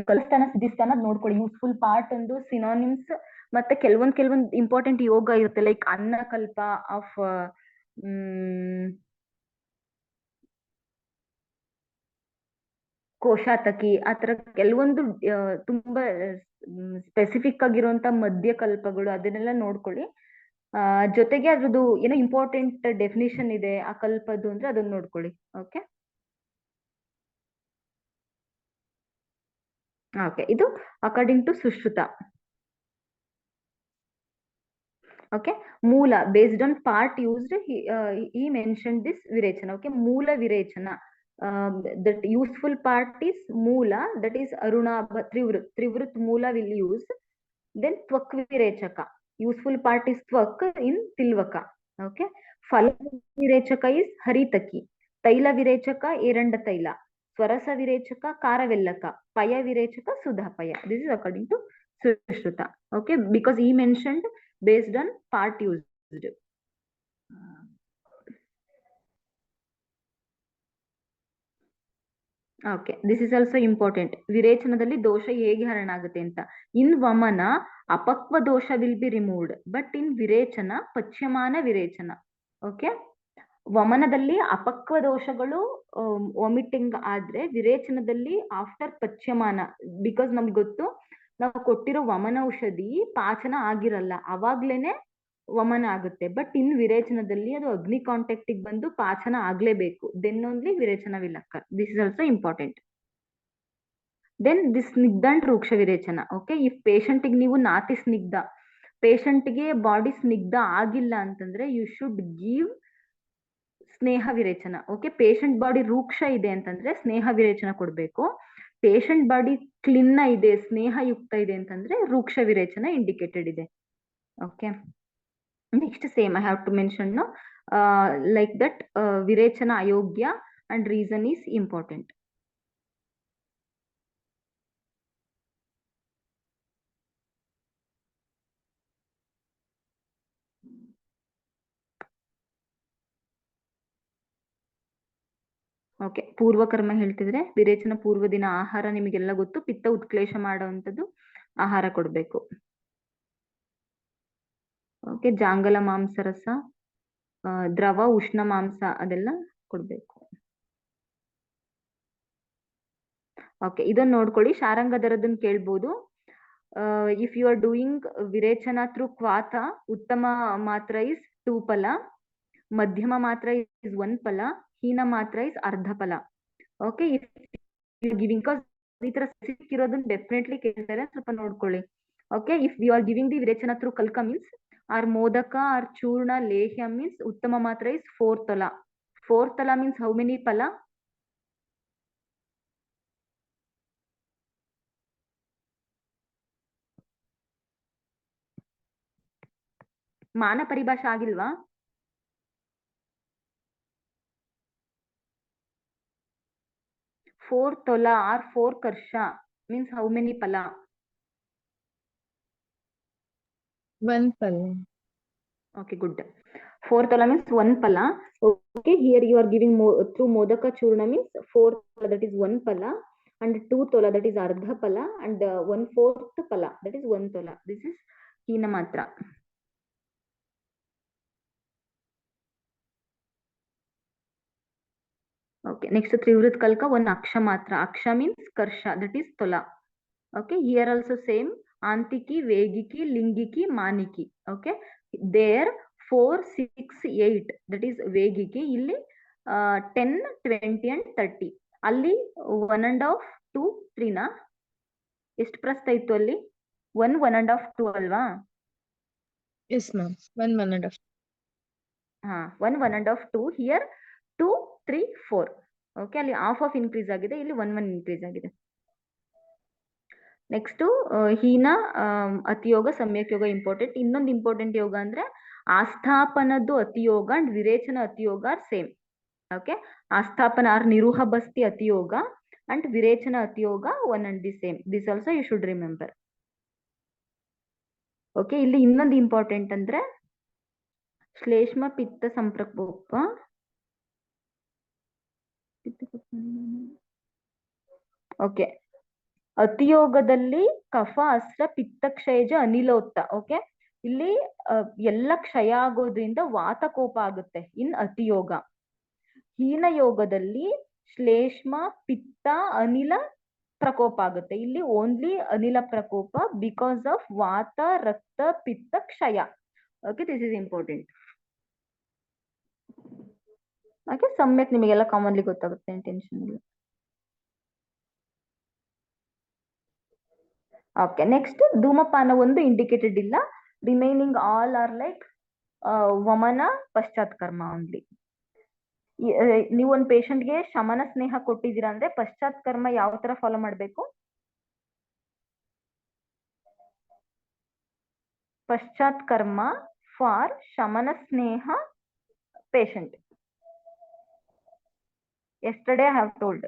ಕಲಸ್ಥಾನ ಸಿದ್ಧಿಸ್ಥಾನ ನೋಡ್ಕೊಳ್ಳಿ. ಯೂಸ್ಫುಲ್ ಪಾರ್ಟ್ ಒಂದು ಸಿನಾನಿಮ್ಸ್ ಮತ್ತೆ ಕೆಲವೊಂದ್ ಇಂಪಾರ್ಟೆಂಟ್ ಯೋಗ ಇರುತ್ತೆ, ಲೈಕ್ ಅನ್ನಕಲ್ಪ ಆಫ್ ಕೋಶಾತಕಿ, ಆತರ ಕೆಲವೊಂದು ತುಂಬಾ ಸ್ಪೆಸಿಫಿಕ್ ಆಗಿರುವಂತ ಮಧ್ಯಕಲ್ಪಗಳು, ಅದನ್ನೆಲ್ಲ ನೋಡ್ಕೊಳ್ಳಿ. ಜೊತೆಗೆ ಅದ್ರದ್ದು ಏನೋ ಇಂಪಾರ್ಟೆಂಟ್ ಡೆಫಿನಿಷನ್ ಇದೆ ಆ ಕಲ್ಪದ್ದು ಅಂದ್ರೆ ಅದನ್ನ ನೋಡ್ಕೊಳ್ಳಿ. ಓಕೆ ಓಕೆ, ಇದು ಅಕಾರ್ಡಿಂಗ್ ಟು ಸುಶ್ರುತ. ಓಕೆ, ಮೂಲ based on part used he mentioned this ವಿರೇಚನ. ಓಕೆ, ಮೂಲ ವಿರೇಚನ, that useful part is moola, that is arunabha trivrut moola will use. Then tvak virechaka, useful part is tvak in tilvaka. Okay, phala virechaka is haritaki, taila virechaka eranda taila, swarasa virechaka karavellaka, paya virechaka sudhapaya. This is according to Sushruta. Okay, because he mentioned based on part used. Okay, this is also important. ವಿರೇಚನದಲ್ಲಿ ದೋಷ ಹೇಗೆ ಹರಣ ಆಗುತ್ತೆ ಅಂತ. In ವಮನ ಅಪಕ್ವ ದೋಷ will be removed, but in ವಿರೇಚನ ಪಚ್ಯಮಾನ ವಿರೇಚನ. ಓಕೆ, ವಮನದಲ್ಲಿ ಅಪಕ್ವ ದೋಷಗಳು ವಾಮಿಟಿಂಗ್ ಆದ್ರೆ ವಿರೇಚನದಲ್ಲಿ ಆಫ್ಟರ್ ಪಚ್ಯಮಾನ, ಬಿಕಾಸ್ ನಮ್ಗೆ ಗೊತ್ತು ನಾವು ಕೊಟ್ಟಿರೋ ವಮನ ಔಷಧಿ ಪಾಚನ ಆಗಿರಲ್ಲ, ಅವಾಗ್ಲೇನೆ ವಮನ ಆಗುತ್ತೆ. ಬಟ್ ಇನ್ ವಿರೇಚನದಲ್ಲಿ ಅದು ಅಗ್ನಿ ಕಾಂಟ್ಯಾಕ್ಟ್ ಬಂದು ಪಾಚನ ಆಗ್ಲೇಬೇಕು, ದೆನ್ ಓನ್ಲಿ ವಿರೇಚನ will occur. This is also important. Then this ಸ್ನಿಗ್ಧ ಅಂಡ್ ರೂಕ್ಷ ವಿರೇಚನ. ಓಕೆ, ಈ ಪೇಷಂಟ್ ಗೆ ನೀವು ನಾತಿ ಸ್ನಿಗ್ಧ, ಪೇಷಂಟ್ ಗೆ ಬಾಡಿ ಸ್ನಿಗ್ಧ ಆಗಿಲ್ಲ ಅಂತಂದ್ರೆ ಯು ಶುಡ್ ಗಿವ್ ಸ್ನೇಹ ವಿರೇಚನ. ಓಕೆ, ಪೇಷಂಟ್ ಬಾಡಿ ರೂಕ್ಷ ಇದೆ ಅಂತಂದ್ರೆ ಸ್ನೇಹ ವಿರೇಚನ ಕೊಡ್ಬೇಕು. ಪೇಷಂಟ್ ಬಾಡಿ ಕ್ಲಿನ್ನ ಇದೆ, ಸ್ನೇಹ ಯುಕ್ತ ಇದೆ ಅಂತಂದ್ರೆ ರೂಕ್ಷ ವಿರೇಚನ ಇಂಡಿಕೇಟೆಡ್ ಇದೆ. Okay, next same I have to mention, no, like that virechana ayogya and reason is important. Okay, ಪೂರ್ವಕರ್ಮ ಹೇಳ್ತಿದ್ರೆ ವಿರೇಚನ ಪೂರ್ವ ದಿನ ಆಹಾರ ನಿಮಗೆಲ್ಲ ಗೊತ್ತು, ಪಿತ್ತ ಉತ್ಕ್ಲೇಶ ಮಾಡುವಂಥದ್ದು ಆಹಾರ ಕೊಡ್ಬೇಕು. ಓಕೆ, ಜಾಂಗಲ ಮಾಂಸರಸ, ದ್ರವ ಉಷ್ಣ ಮಾಂಸ ಅದೆಲ್ಲ ಕೊಡ್ಬೇಕು. ಓಕೆ, ಇದನ್ನ ನೋಡ್ಕೊಳ್ಳಿ. ಶಾರಂಗಧರದನ್ನ ಕೇಳ್ಬೋದು. ಇಫ್ ಯು ಆರ್ ಡೂಯಿಂಗ್ ವಿರೇಚನ ಥ್ರೂ ಕ್ವಾಥ, ಉತ್ತಮ ಮಾತ್ರ ಇಸ್ 2 ಫಲ, ಮಧ್ಯಮ ಮಾತ್ರ ಇಸ್ 1 ಫಲ, ಹೀನ ಮಾತ್ರ ಇಸ್ ಅರ್ಧ ಫಲ. ಓಕೆ, ಇಫ್ ಯು ಗಿವಿಂಗ್, ಈ ತರ ಸ್ಪೆಸಿಫಿಕ್ ಇರೋದನ್ನ ಡೆಫಿನೆಟ್ಲಿ ಕೇಳ್ತಾರೆ, ಸ್ವಲ್ಪ ನೋಡ್ಕೊಳ್ಳಿ. Okay, if you are giving the ವಿರೇಚನ ಥ್ರೂ ಕಲ್ಕ ಮೀನ್ಸ್ ಆರ್ ಮೋದಕ ಆರ್ ಚೂರ್ಣ ಲೇಹ್ಯ ಮೀನ್ಸ್ ಉತ್ತಮ ಮಾತ್ರ is 4 Tala. 4 Tala means how many ಫಲ? ಮಾನ ಪರಿಭಾಷೆ ಆಗಿಲ್ವಾ? ಫೋರ್ ತೊಲ ಆರ್ 4 ಕರ್ಷ ಮೀನ್ಸ್ ಹೌ ಮೆನಿ ಫಲ? 1 pala. Okay, good. 4 tola means 1 pala. Okay, here you are giving through modaka churna means 4 tola, that is 1 pala, and 2 tola, that is ardha pala, and 1/4 pala, that is 1 tola. This is hina matra. Okay, next trivrit kalka 1 aksha matra. Aksha means karsha, that is tola. Okay, here also same, antiki, vegiki, lingiki, maniki. Okay, there 4, 6, 8, that is vegiki. Illi 10, 20 and 30. ಅಲ್ಲಿ 1.5, 2, 3 ನಾ? ಎಷ್ಟು ಪ್ರಸ್ತ ಇತ್ತು ಅಲ್ಲಿ? 1, 1.5, 2 ಅಲ್ವಾ? Yes, ma'am. 1, 1.5. ಹಾ, 1, 1.5, 2. Here 2, 3, 4. Okay, ಅಲ್ಲಿ half increase ಆಗಿದೆ, ಇಲ್ಲಿ 1 ಇನ್ಕ್ರೀಸ್ ಆಗಿದೆ. ನೆಕ್ಸ್ಟ್ ಹೀನ ಅತಿಯೋಗ ಸಮ್ಯಕ್ ಯೋಗ ಇಂಪಾರ್ಟೆಂಟ್. ಇನ್ನೊಂದು ಇಂಪಾರ್ಟೆಂಟ್ ಯೋಗ ಅಂದ್ರೆ ಆಸ್ಥಾಪನದ್ದು ಅತಿಯೋಗ ಅಂಡ್ ವಿರೇಚನ ಅತಿಯೋಗ ಆರ್ ಸೇಮ್. ಓಕೆ, ಆಸ್ಥಾಪನ ಆರ್ ನಿರುಹ ಬಸ್ತಿ ಅತಿಯೋಗ ಅಂಡ್ ವಿರೇಚನ ಅತಿಯೋಗ 1 and the same. This also you should remember. Okay, ಇಲ್ಲಿ ಇನ್ನೊಂದು ಇಂಪಾರ್ಟೆಂಟ್ ಅಂದ್ರೆ ಶ್ಲೇಷ್ಮ ಪಿತ್ತ ಸಂಪ್ರಕೋಪ ಓಕೆ. ಅತಿಯೋಗದಲ್ಲಿ ಕಫ ಅಸ್ರ ಪಿತ್ತ ಕ್ಷಯಜ ಅನಿಲೋತ್ತ. ಓಕೆ, ಇಲ್ಲಿ ಎಲ್ಲ ಕ್ಷಯ ಆಗೋದ್ರಿಂದ ವಾತಕೋಪ ಆಗುತ್ತೆ ಇನ್ ಅತಿಯೋಗ. ಹೀನ ಯೋಗದಲ್ಲಿ ಶ್ಲೇಷ್ಮ ಪಿತ್ತ ಅನಿಲ ಪ್ರಕೋಪ ಆಗುತ್ತೆ. ಇಲ್ಲಿ ಓನ್ಲಿ ಅನಿಲ ಪ್ರಕೋಪ ಬಿಕಾಸ್ ಆಫ್ ವಾತ ರಕ್ತ ಪಿತ್ತ ಕ್ಷಯ. Okay, this is important. Okay, ಸಮ್ಯಕ್ ನಿಮಗೆಲ್ಲ ಕಾಮನ್ಲಿ ಗೊತ್ತಾಗುತ್ತೆ, ಟೆನ್ಷನ್ ಇಲ್ಲ. ಓಕೆ, ನೆಕ್ಸ್ಟ್ ಧೂಮಪಾನ ಒಂದು ಇಂಡಿಕೇಟೆಡ್ ಇಲ್ಲ. ರಿಮೈನಿಂಗ್ ಆಲ್ ಆರ್ ಲೈಕ್ ವಮನ ಪಶ್ಚಾತ್ ಕರ್ಮ ಓನ್ಲಿ. ನೀವು ಒಂದು ಪೇಷಂಟ್ಗೆ ಶಮನ ಸ್ನೇಹ ಕೊಟ್ಟಿದ್ದೀರಾ ಅಂದ್ರೆ ಪಶ್ಚಾತ್ ಕರ್ಮ ಯಾವ ತರ ಫಾಲೋ ಮಾಡಬೇಕು? ಪಶ್ಚಾತ್ ಕರ್ಮ ಫಾರ್ ಶಮನ ಸ್ನೇಹ patient. Yesterday I have told.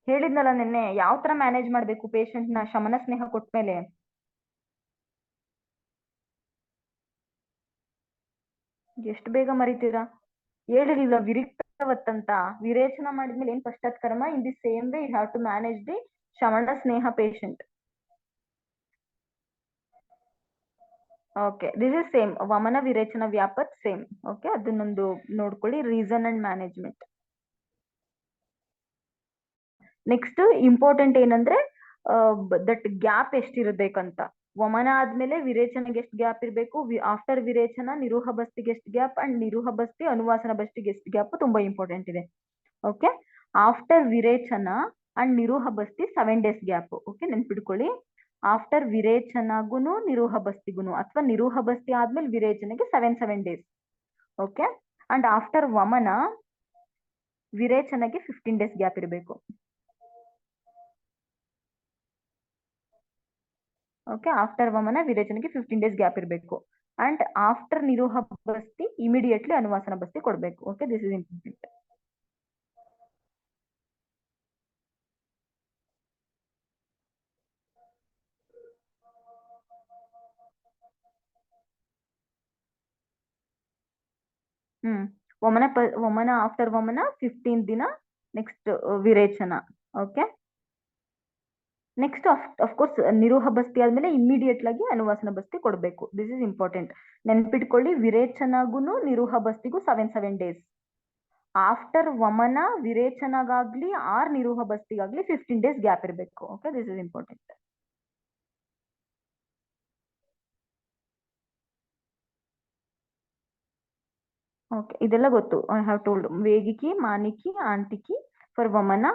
ಹೇಳಿದ್ನಲ್ಲ ನಿನ್ನೆ, ಯಾವ ತರ ಮ್ಯಾನೇಜ್ ಮಾಡಬೇಕು ಪೇಷಂಟ್ ನ ಶಮನ ಸ್ನೇಹ ಕೊಟ್ಮೇಲೆ. ಎಷ್ಟು ಬೇಗ ಮರಿತೀರಾ? ಹೇಳಿರಲಿಲ್ಲ ವಿರಿಕ್ತವತ್ತಂತ. ವಿರೇಚನ ಮಾಡಿದ್ಮೇಲೆ ಏನ್ ಪಶ್ಚಾತ್ ಕರ್ಮ, in the same way you have to manage the ಶಮನ ಸ್ನೇಹ patient. Okay, this is same. ವಮನ ವಿರೇಚನ ವ್ಯಾಪತ್ ಸೇಮ್. ಓಕೆ, ಅದನ್ನೊಂದು ನೋಡ್ಕೊಳ್ಳಿ, reason and management. Next important ಏನಂದ್ರೆ ದಟ್ ಗ್ಯಾಪ್ ಎಷ್ಟಿರ್ಬೇಕಂತ. ವಮನ ಆದ್ಮೇಲೆ ವಿರೇಚನೆಗೆ ಎಷ್ಟು ಗ್ಯಾಪ್ ಇರಬೇಕು, ಆಫ್ಟರ್ ವಿರೇಚನ ನಿರೂಹ ಬಸ್ತಿಗೆ ಎಷ್ಟು ಗ್ಯಾಪ್, ಅಂಡ್ ನಿರೂಹ ಬಸ್ತಿ ಅನುವಾಸನ ಬಸ್ತಿಗೆ ಎಷ್ಟು ಗ್ಯಾಪ್ ತುಂಬಾ ಇಂಪಾರ್ಟೆಂಟ್ ಇದೆ. ಓಕೆ, ಆಫ್ಟರ್ ವಿರೇಚನ ಅಂಡ್ ನಿರೂಹ ಬಸ್ತಿ 7 days ಗ್ಯಾಪ್. ಓಕೆ, ನೆನ್ಪಿಡ್ಕೊಳ್ಳಿ. ಆಫ್ಟರ್ ವಿರೇಚನಗುನು ನಿರೂಹ ಬಸ್ತಿಗುನು ಅಥವಾ ನಿರೂಹ ಬಸ್ತಿ ಆದ್ಮೇಲೆ ವಿರೇಚನೆಗೆ 7 days. ಓಕೆ, ಅಂಡ್ ಆಫ್ಟರ್ ವಮನ ವಿರೇಚನೆಗೆ 15 days ಗ್ಯಾಪ್ ಇರಬೇಕು. ಓಕೆ, ಆಫ್ಟರ್ ವಮನ ವಿರೇಚನೆಗೆ 15 days ಗ್ಯಾಪ್ ಇರಬೇಕು. ಅಂಡ್ ಆಫ್ಟರ್ ನಿರೂಹ ಬಸ್ತಿ ಇಮಿಡಿಯೇಟ್ಲಿ ಅನುವಾಸನ ಬಸ್ತಿ ಕೊಡಬೇಕು. Okay, this is important. ವಮನ ಆಫ್ಟರ್ ವಮನ 15 ದಿನ, ನೆಕ್ಸ್ಟ್ ವಿರೇಚನ. ಓಕೆ, ನೆಕ್ಸ್ಟ್ ಆಫ್ ಕೋರ್ಸ್ ನಿರೂಹ ಬಸ್ತಿ ಆದ್ಮೇಲೆ ಇಮಿಡಿಯೇಟ್ ಆಗಿ ಅನುವಾಸನ ಬಸ್ತಿ ಕೊಡಬೇಕು. This is important. ನೆನ್ಪಿಟ್ಕೊಳ್ಳಿ, ವಿರೇಚನಗುನು ನಿರೂಹ ಬಸ್ತಿಗೂ 7 days. ಆಫ್ಟರ್ ವಮನ ವಿರೇಚನಗಾಗ್ಲಿ ಆರ್ ನಿರೂಹ ಬಸ್ತಿಗಾಗ್ಲಿ 15 days ಗ್ಯಾಪ್ ಇರಬೇಕು. Okay, this is important. Okay, ಇದೆಲ್ಲ ಗೊತ್ತು. I have told. ವೇಗಿಕಿ, ಮಾನಿಕಿ, ಆಂತಿಕಿ ಫಾರ್ ವಮನ,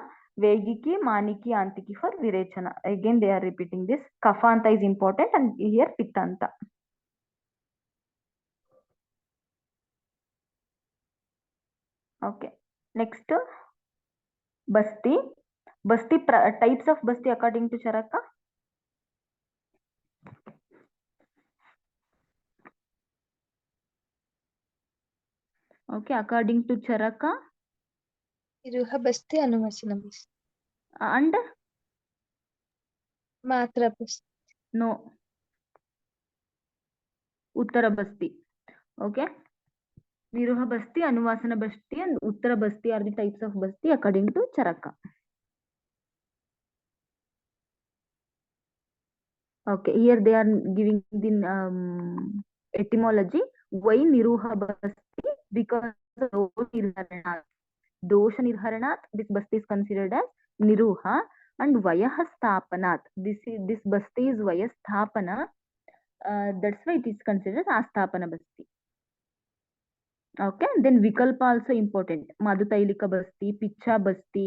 ವೇಗಿಕಿ, ಮಾನಿಕಿ, ಆಂತಿಕಿ ಫಾರ್ ವಿರೇಚನ. Again they are repeating this. ಕಫ ಅಂತ ಇಸ್ ಇಂಪಾರ್ಟೆಂಟ್ ಅಂಡ್ ಹಿಯರ್ ಪಿತ್ತ ಅಂತ. ಓಕೆ, ನೆಕ್ಸ್ಟ್ ಬಸ್ತಿ. ಬಸ್ತಿ ಟೈಪ್ಸ್ ಆಫ್ ಬಸ್ತಿ according to Charaka. Okay, according to Charaka. ನಿರೂಹ Basti, ಅನುವಾಸನ Basti. And ಮಾತ್ರ ಬಸ್ತಿ. ನೋ, ಉತ್ತರ ಬಸ್ತಿ. ಓಕೆ, ನಿರೂಹ ಬಸ್ತಿ, ಅನುವಾಸನ ಬಸ್ತಿ and ಉತ್ತರ ಬಸ್ತಿ are the types of basti according to Charaka. Okay, here they are giving the etymology. Why niruha basti? Because dosha nirharanat, this basti is considered as niruha, and vayah sthapanat, this basti is vayah sthapana. That's why it is considered as asthapana basti. Okay, then vikalpa also important. Madhutailika basti, picha basti,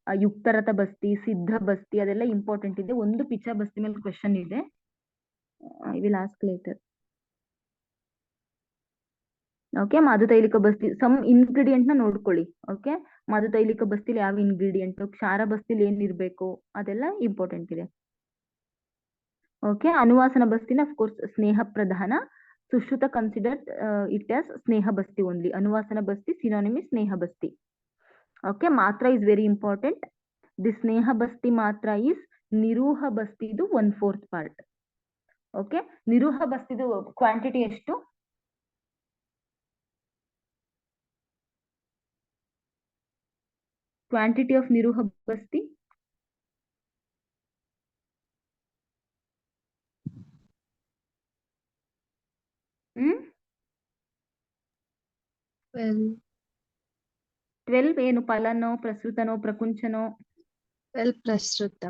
ಯುಕ್ತರಥ ಬಸ್ತಿ, ಸಿದ್ಧ ಬಸ್ತಿ, ಅದೆಲ್ಲ important ಇದೆ. ಒಂದು ಪಿಚ್ಚ ಬಸ್ತಿ ಮೇಲೆ question ಇದೆ, I will ask later. Okay, ಮಾಧುತೈಲಿಕ ಬಸ್ತಿ some ingredient ನ ನೋಡ್ಕೊಳ್ಳಿ. ಓಕೆ, ಮಾಧುತೈಲಿಕ ಬಸ್ತಿಲಿ ಯಾವ ಇಂಗ್ರೀಡಿಯೆಂಟ್, ಕ್ಷಾರ ಬಸ್ತಿಲಿ ಏನ್ ಇರ್ಬೇಕು, ಅದೆಲ್ಲ ಇಂಪಾರ್ಟೆಂಟ್ ಇದೆ. ಓಕೆ, ಅನುವಾಸನ ಬಸ್ತಿನ ಅಫ್ ಕೋರ್ಸ್ ಸ್ನೇಹ ಪ್ರಧಾನ. ಸುಶ್ರುತ ಕನ್ಸಿಡರ್ಡ್ ಇಟ್ ಆಸ್ ಸ್ನೇಹ ಬಸ್ತಿ ಓನ್ಲಿ. ಅನುವಾಸನ ಬಸ್ತಿ ಸಿನೋನಿಮ್ ಸ್ನೇಹ ಬಸ್ತಿ. Okay, matra is very important. The ಸ್ನೇಹ ಬಸ್ತಿ ಮಾತ್ರ ಈಸ್ ನಿರೂಹ ಬಸ್ತಿದು 1/4 ಪಾರ್ಟ್. ಓಕೆ, ನಿರೂಹ ಬಸ್ತಿದು ಕ್ವಾಂಟಿಟಿ ಎಷ್ಟು? ಕ್ವಾಂಟಿಟಿ ಆಫ್ ನಿರೂಹ ಬಸ್ತಿ? ಹ್ಮ್ 12 ಏನು? ಫಲನೋ, ಪ್ರಸೃತನೋ, ಪ್ರಕುಂಚನೋ? 12 ಪ್ರಸ್ತುತ.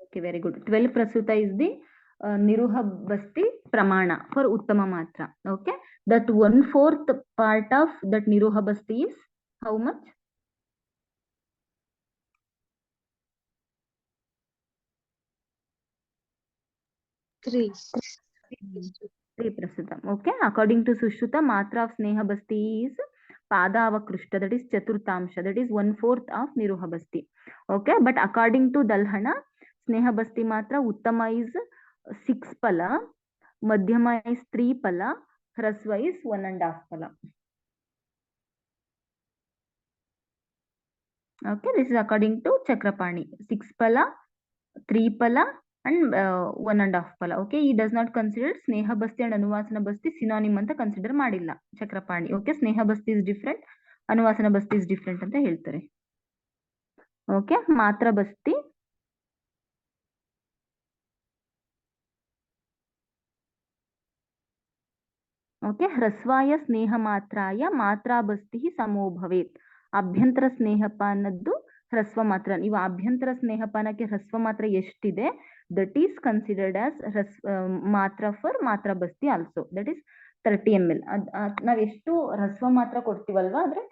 Okay, very good. 12 prasuta is the niruha basti pramana for uttama matra. Okay, that 1/4 part of that niruha basti is how much? 3 prasuta. Okay, according to Sushruta, matra of sneha basti is padavakrushta, that is chaturtamsha, that is 1/4 of niruha basti. Okay, but according to Dalhana, sneha basti matra uttama is 6 pala, madhyama is 3 pala, hrasva is 1.5 pala. Okay, this is according to Chakrapani. 6 pala, 3 pala and 1.5 pala. Okay, he does not consider sneha basti and anuvasana basti synonym anta consider madilla Chakrapani. Okay, sneha basti is different, anuvasana basti is different anta ಹೇಳ್ತಾರೆ. Okay, matra basti. Okay, ಹ್ರಸ್ವಾಯ ಸ್ನೇಹ ಮಾತ್ರಾಯ ಮಾತ್ರಾ ಬಸ್ತಿ ಸಮೋ ಭವೇತ್. ಅಭ್ಯಂತರ ಸ್ನೇಹಪಾನದ್ದು ಹ್ರಸ್ವ ಮಾತ್ರ. ನೀವು ಅಭ್ಯಂತರ ಸ್ನೇಹಪಾನಕ್ಕೆ ಹ್ರಸ್ವ ಮಾತ್ರ ಎಷ್ಟಿದೆ, ದಟ್ ಈಸ್ ಕನ್ಸಿಡರ್ಡ್ ಆಸ್ ಮಾತ್ರ ಫಾರ್ ಮಾತ್ರಾ ಬಸ್ತಿ ಆಲ್ಸೋ, ದಟ್ ಈಸ್ 30 ml. ನಾವ್ ಎಷ್ಟು ಹ್ರಸ್ವ ಮಾತ್ರ ಕೊಡ್ತೀವಲ್ವಾ, ಅಂದ್ರೆ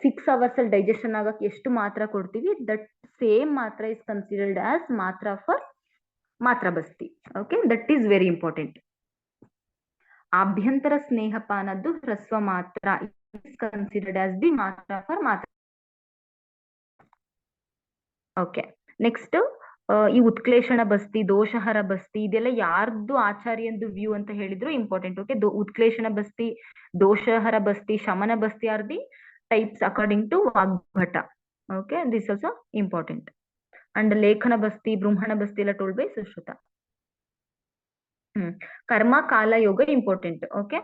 6 hours ಅಲ್ಲಿ ಡೈಜೆಷನ್ ಆಗಕ್ಕೆ ಎಷ್ಟು ಮಾತ್ರ ಕೊಡ್ತೀವಿ, ದಟ್ ಸೇಮ್ ಮಾತ್ರ ಇಸ್ ಕನ್ಸಿಡರ್ಡ್ ಆಸ್ ಮಾತ್ರ ಫಾರ್ ಮಾತ್ರಾ ಬಸ್ತಿ. Okay, that is very important. ಆಭ್ಯಂತರ ಸ್ನೇಹಪಾನದ್ದು ಹ್ರಸ್ವ ಮಾತ್ರ is considered as the matra for matra. Okay, next ಈ ಉತ್ಕ್ಲೇಷಣ ಬಸ್ತಿ, ದೋಷಹರ ಬಸ್ತಿ, ಇದೆಲ್ಲ ಯಾರ್ದು ಆಚಾರ್ಯಂದು ವ್ಯೂ ಅಂತ ಹೇಳಿದ್ರು ಇಂಪಾರ್ಟೆಂಟ್. ಓಕೆ, ಉತ್ಕ್ಲೇಷಣ ಬಸ್ತಿ, ದೋಷಹರ ಬಸ್ತಿ, ಶಮನ ಬಸ್ತಿ are the types according to Vagbhata. Okay, this also important. And ಲೇಖನ ಬಸ್ತಿ, ಬೃಂಹಣ ಬಸ್ತಿ ಎಲ್ಲ ಟೋಲ್ಡ್ ಬೈ ಸುಶ್ರುತ. ಕರ್ಮ ಕಾಲ ಯೋಗ ಇಂಪಾರ್ಟೆಂಟ್. ಓಕೆ,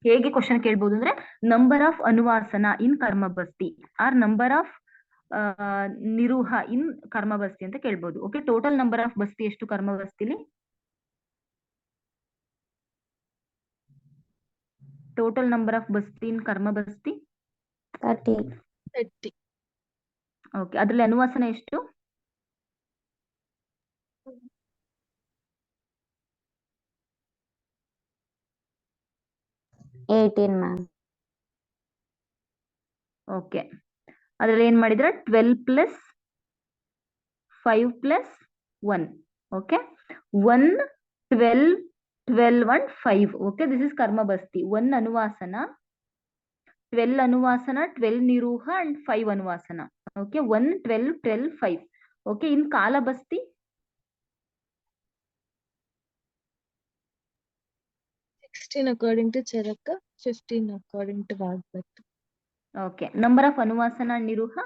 ಹೇಗೆ ಕ್ವಶನ್ ಕೇಳ್ಬೋದು ಅಂದ್ರೆ, ನಂಬರ್ ಆಫ್ ಅನುವಾಸನ ಇನ್ ಕರ್ಮ ಬಸ್ತಿ ಆರ್ ನಂಬರ್ ಆಫ್ ನಿರೂಹ ಇನ್ ಕರ್ಮ ಬಸ್ತಿ ಅಂತ ಕೇಳ್ಬೋದು. ಓಕೆ, ಟೋಟಲ್ ನಂಬರ್ ಆಫ್ ಬಸ್ತಿ ಎಷ್ಟು ಕರ್ಮ ಬಸ್ತಿಲಿ? ಟೋಟಲ್ ನಂಬರ್ ಆಫ್ ಬಸ್ತಿ ಇನ್ ಕರ್ಮ ಬಸ್ತಿ 30. ಓಕೆ, ಅದ್ರಲ್ಲಿ ಅನುವಾಸನ ಎಷ್ಟು? 18 ಮ್ಯಾಮ್. ಓಕೆ, ಅದ್ರಲ್ಲಿ ಏನ್ ಮಾಡಿದ್ರೆ 12 plus 5 plus 1. Okay, 1 12 12 and 5. Okay, this is ಕರ್ಮ ಬಸ್ತಿ. 1 ಅನುವಾಸನ, 12 ಅನುವಾಸನ, 12 ನಿರೂಹ ಅಂಡ್ 5 ಅನುವಾಸನ. ಓಕೆ, 1 12 12 5. ಓಕೆ, ಇನ್ ಕಾಲ ಬಸ್ತಿ 16 according to Charaka, 15 according to Vagbhat. Okay, number of ಅನುವಾಸನ ಅಂಡ್ ನಿರೂಹ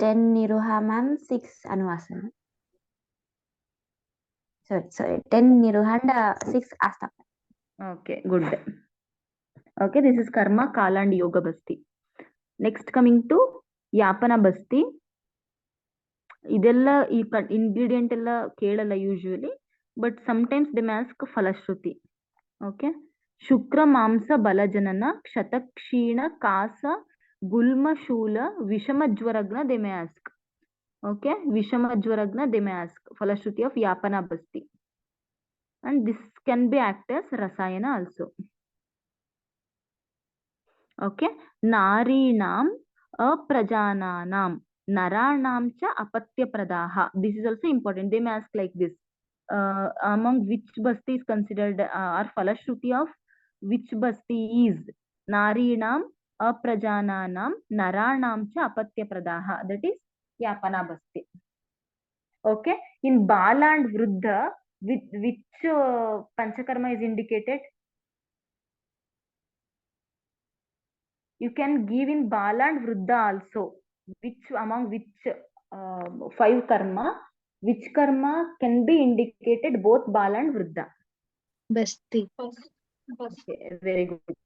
10 ನಿರುಹ ಮ್ಯಾಮ್, 6 ಅನುವಾಸನ. sorry 10 ನಿರುಹ and 6 ಆಸ್ತ. Okay, good. Okay, this is ಕರ್ಮ ಕಾಲ ಅಂಡ್ ಯೋಗ ಬಸ್ತಿ. ನೆಕ್ಸ್ಟ್ ಕಮಿಂಗ್ ಟು ಯಾಪನ ಬಸ್ತಿ. ಇದೆಲ್ಲ ಈ ಇಂಗ್ರೀಡಿಯಂಟ್ ಎಲ್ಲ ಕೇಳಲ್ಲ usually, but sometimes they may ask ಫಲಶ್ರುತಿ. ಓಕೆ, ಶುಕ್ರ ಮಾಂಸ ಬಲಜನನ ಕ್ಷತಕ್ಷೀಣ ಕಾಸ ಗುಲ್ಮ ಶೂಲ ವಿಷಮ ಜ್ವರಗ್ನ ದೇ ಮೇ ಆಸ್ಕ್. ಓಕೆ, ವಿಷಮ ಜ್ವರಗ್ನ ದೇ ಮೇ ಆಸ್ಕ್ ಫಲಶ್ರುತಿ ಆಫ್ ಯಾಪನ ಬಸ್ತಿ. And this can be act as ರಸಾಯನ ಆಲ್ಸೋ. ಓಕೆ, ನಾರೀಣಾಂ ಅಪ್ರಜಾನಾನಾಂ ನರಾಣಾಂ ಚ ಅಪತ್ಯಪ್ರದಾಹ. This is also important. They may ask like this, among which basti is considered or falashruti of which basti is narinam aprajananam naranam cha apatyapradaha, that is yapana basti. Okay, in bala and vruddha, which panchakarma is indicated? You can give in Bala and Vriddha also. Which among which 5 karma, which karma can be indicated both Bala and Vriddha? Basti. Okay, very good.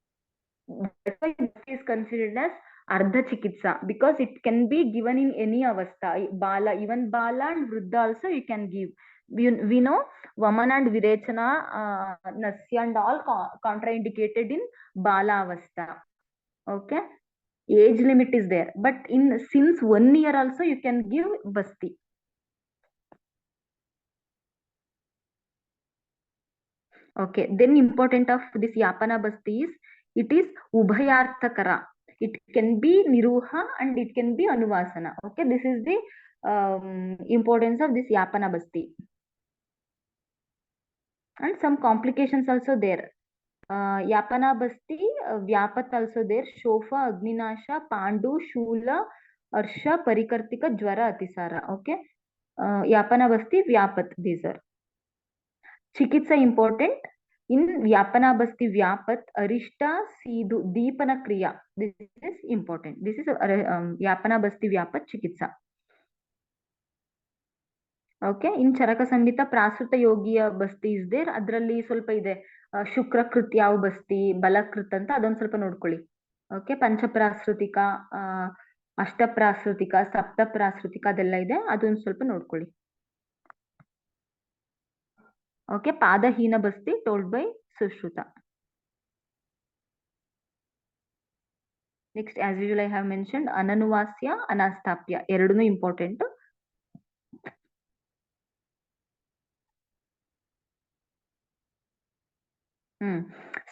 That's why Basti is considered as Ardha Chikitsa, because it can be given in any avastha. Bala, even Bala and Vriddha also you can give. We know Vamana and Virechana, Nasya and all contraindicated in Bala avastha. Okay, age limit is there, but in since 1 year also you can give Basti. Okay, then important of this Yapana Basti is it is Ubhayarthakara. It can be Niruha and it can be Anuvasana. Okay, this is the importance of this Yapana Basti. And some complications also there. Yapana Basti, Vyapat also there. Shofa, Agninasha, Pandu, Shula, Arsha, Parikartika, Jwara, Atisara. Okay, Yapana Basti, Vyapat, these are. Chikitsa important. In Vyapana Basti Vyapat, Arishta, Sidu, Deepana Kriya. This is important. This is Vyapana Basti Vyapat Chikitsa. Okay, in Charaka Samhita Prasuta Yogiya Basti is there. Adralli ಸ್ವಲ್ಪ ಇದೆ ಶುಕ್ರಕೃತ್ ಯಾವ ಬಸ್ತಿ ಬಲಕೃತ್ ಅಂತ ಅದೊಂದು ಸ್ವಲ್ಪ ನೋಡ್ಕೊಳ್ಳಿ. Okay, ಪಂಚಪ್ರಾಸೃತಿಕ, ಅಷ್ಟಪ್ರಾಸೃತಿಕ, ಸಪ್ತಪ್ರಾಸೃತಿಕ ಅದೆಲ್ಲ ಇದೆ, ಅದೊಂದು ಸ್ವಲ್ಪ ನೋಡ್ಕೊಳ್ಳಿ. Okay, Padahina Basti told by Sushruta. Next, as usual, I have mentioned Ananuvasya, Anastapya. Erudunu important.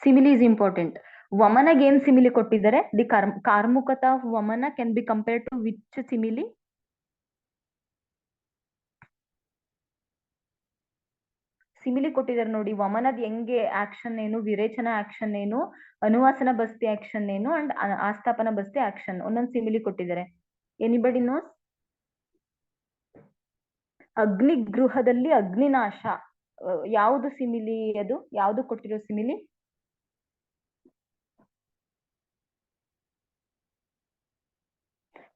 Simile is important. Vamana again simile kottidare. The Karmukata of Vamana can be compared to which simile? Simile ಕೊಟ್ಟಿದ್ದಾರೆ ನೋಡಿ. ವಮನದ ಹೆಂಗೆ action ಏನು, ವಿರೇಚನ action ಏನು, ಅನುವಾಸನ ಬಸ್ತಿ action ಏನು, and ಆಸ್ಥಾಪನ Basti action ಒಂದೊಂದು simile ಕೊಟ್ಟಿದ್ದಾರೆ. Anybody nose? ಅಗ್ನಿಗೃಹದಲ್ಲಿ ಅಗ್ನಿನಾಶ ಯಾವುದು simile? ಅದು ಯಾವುದು ಕೊಟ್ಟಿರೋ ಸಿಮಿಲಿ?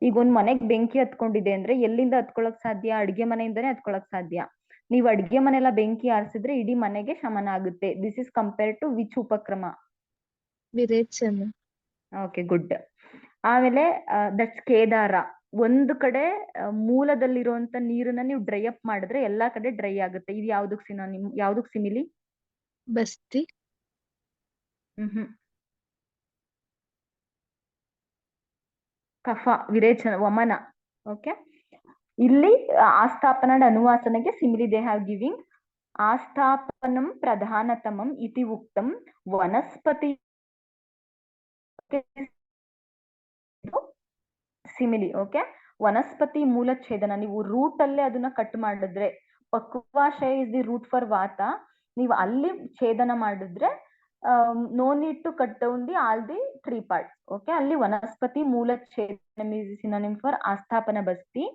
ಈಗ ಒಂದ್ ಮನೆಗ್ ಬೆಂಕಿ ಹತ್ಕೊಂಡಿದೆ ಅಂದ್ರೆ ಎಲ್ಲಿಂದ ಹತ್ಕೊಳಕ್ ಸಾಧ್ಯ? ಅಡ್ಗೆ ಮನೆಯಿಂದಾನೇ ಹತ್ಕೊಳಕ್ ಸಾಧ್ಯ. ನೀವು ಅಡ್ಗೆ ಮನೆಲ್ಲ ಬೆಂಕಿ ಆರಿಸಿದ್ರೆ ಇಡೀ ಮನೆಗೆ ಶಮನ ಆಗುತ್ತೆ. This is compared to which ಉಪಕ್ರಮ? ವಿರೇಚನ. Okay, good. ಆಮೇಲೆ ದಟ್ಸ್ ಕೇದಾರ. ಒಂದು ಕಡೆ ಮೂಲದಲ್ಲಿರುವಂತ ನೀರನ್ನ ನೀವು ಡ್ರೈ ಅಪ್ ಮಾಡಿದ್ರೆ ಎಲ್ಲಾ ಕಡೆ ಡ್ರೈ ಆಗುತ್ತೆ. ಇದು ಯಾವ್ದಕ್ ಸಿನೋನಿಮ್, ಯಾವ್ದಕ್ ಸಿಮಿಲಿ? ಬಸ್ತಿ. ಕಫ, ವಿರೇಚನ, ವಮನ. ಓಕೆ, ಇಲ್ಲಿ ಆಸ್ಥಾಪನ ಅನುವಾಸನೆಗೆ ಸಿಮಿಲಿ ದೇ ಹ್ಯಾವ್ ಗಿವಿಂಗ್. ಆಸ್ಥಾಪನಂ ಪ್ರಧಾನತಮಂ ಇತಿ ಉಕ್ತಂ ವನಸ್ಪತಿ ಸಿಮಿಲಿ. ಓಕೆ, ವನಸ್ಪತಿ ಮೂಲಚ್ಛೇದನ. ನೀವು ರೂಟ್ ಅಲ್ಲೇ ಅದನ್ನ ಕಟ್ ಮಾಡಿದ್ರೆ, ಪಕ್ವಾಶಯ is the root for vata, ನೀವು ಅಲ್ಲಿ ಛೇದನ ಮಾಡಿದ್ರೆ no need to cut down the all the 3 parts. Okay, ಅಲ್ಲಿ ವನಸ್ಪತಿ ಮೂಲಚ್ಛೇದನ is synonym for asthapana basti.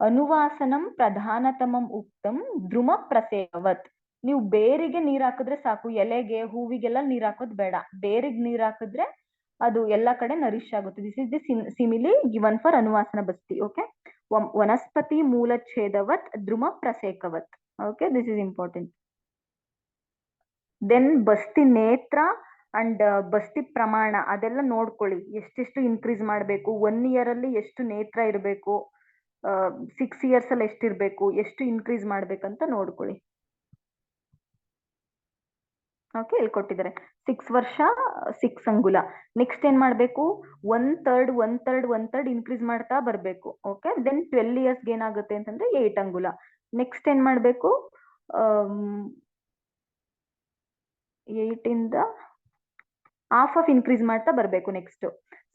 ಅನುವಾಸನಂ ಪ್ರಧಾನತಮಂ ಉಕ್ತಂ ದ್ರುಮ ಪ್ರಸೇವತ್. ನೀವು ಬೇರಿಗೆ ನೀರ್ ಹಾಕಿದ್ರೆ ಸಾಕು, ಎಲೆಗೆ ಹೂವಿಗೆಲ್ಲ ನೀರ್ ಹಾಕೋದ್ ಬೇಡ. ಬೇರಿಗೆ ನೀರ್ ಹಾಕಿದ್ರೆ ಅದು ಎಲ್ಲಾ ಕಡೆ ನರಿಶ್ ಆಗುತ್ತೆ. This is the simile given for ಅನುವಾಸನ ಬಸ್ತಿ. ಓಕೆ, ವನಸ್ಪತಿ ಮೂಲಚ್ಛೇದವತ್ ದ್ರುಮ ಪ್ರಸೇಕವತ್. Okay, this is important. Then ಬಸ್ತಿ ನೇತ್ರ ಅಂಡ್ ಬಸ್ತಿ ಪ್ರಮಾಣ ಅದೆಲ್ಲ ನೋಡ್ಕೊಳ್ಳಿ. ಎಷ್ಟೆಷ್ಟು ಇನ್ಕ್ರೀಸ್ ಮಾಡ್ಬೇಕು, 1 year ಅಲ್ಲಿ ಎಷ್ಟು ನೇತ್ರ ಇರಬೇಕು, 6 years ಅಲ್ಲಿ ಎಷ್ಟಿರ್ಬೇಕು, ಎಷ್ಟು ಇನ್ಕ್ರೀಸ್ ಮಾಡ್ಬೇಕಂತ ನೋಡ್ಕೊಳ್ಳಿ. ಓಕೆ, ಇಲ್ಲಿ ಕೊಟ್ಟಿದ್ದಾರೆ 6 ವರ್ಷ 6 ಅಂಗುಲ. ನೆಕ್ಸ್ಟ್ ಏನ್ ಮಾಡ್ಬೇಕು? 1/3 ಇನ್ಕ್ರೀಸ್ ಮಾಡ್ತಾ ಬರ್ಬೇಕು. ಓಕೆ, ದೆನ್ 12 years ಏನಾಗುತ್ತೆ ಅಂತಂದ್ರೆ 8 ಅಂಗುಲ. ನೆಕ್ಸ್ಟ್ ಏನ್ ಮಾಡ್ಬೇಕು? 8 ಇಂದ ಹಾಫ್ ಆಫ್ ಇನ್ಕ್ರೀಸ್ ಮಾಡ್ತಾ ಬರ್ಬೇಕು ನೆಕ್ಸ್ಟ್.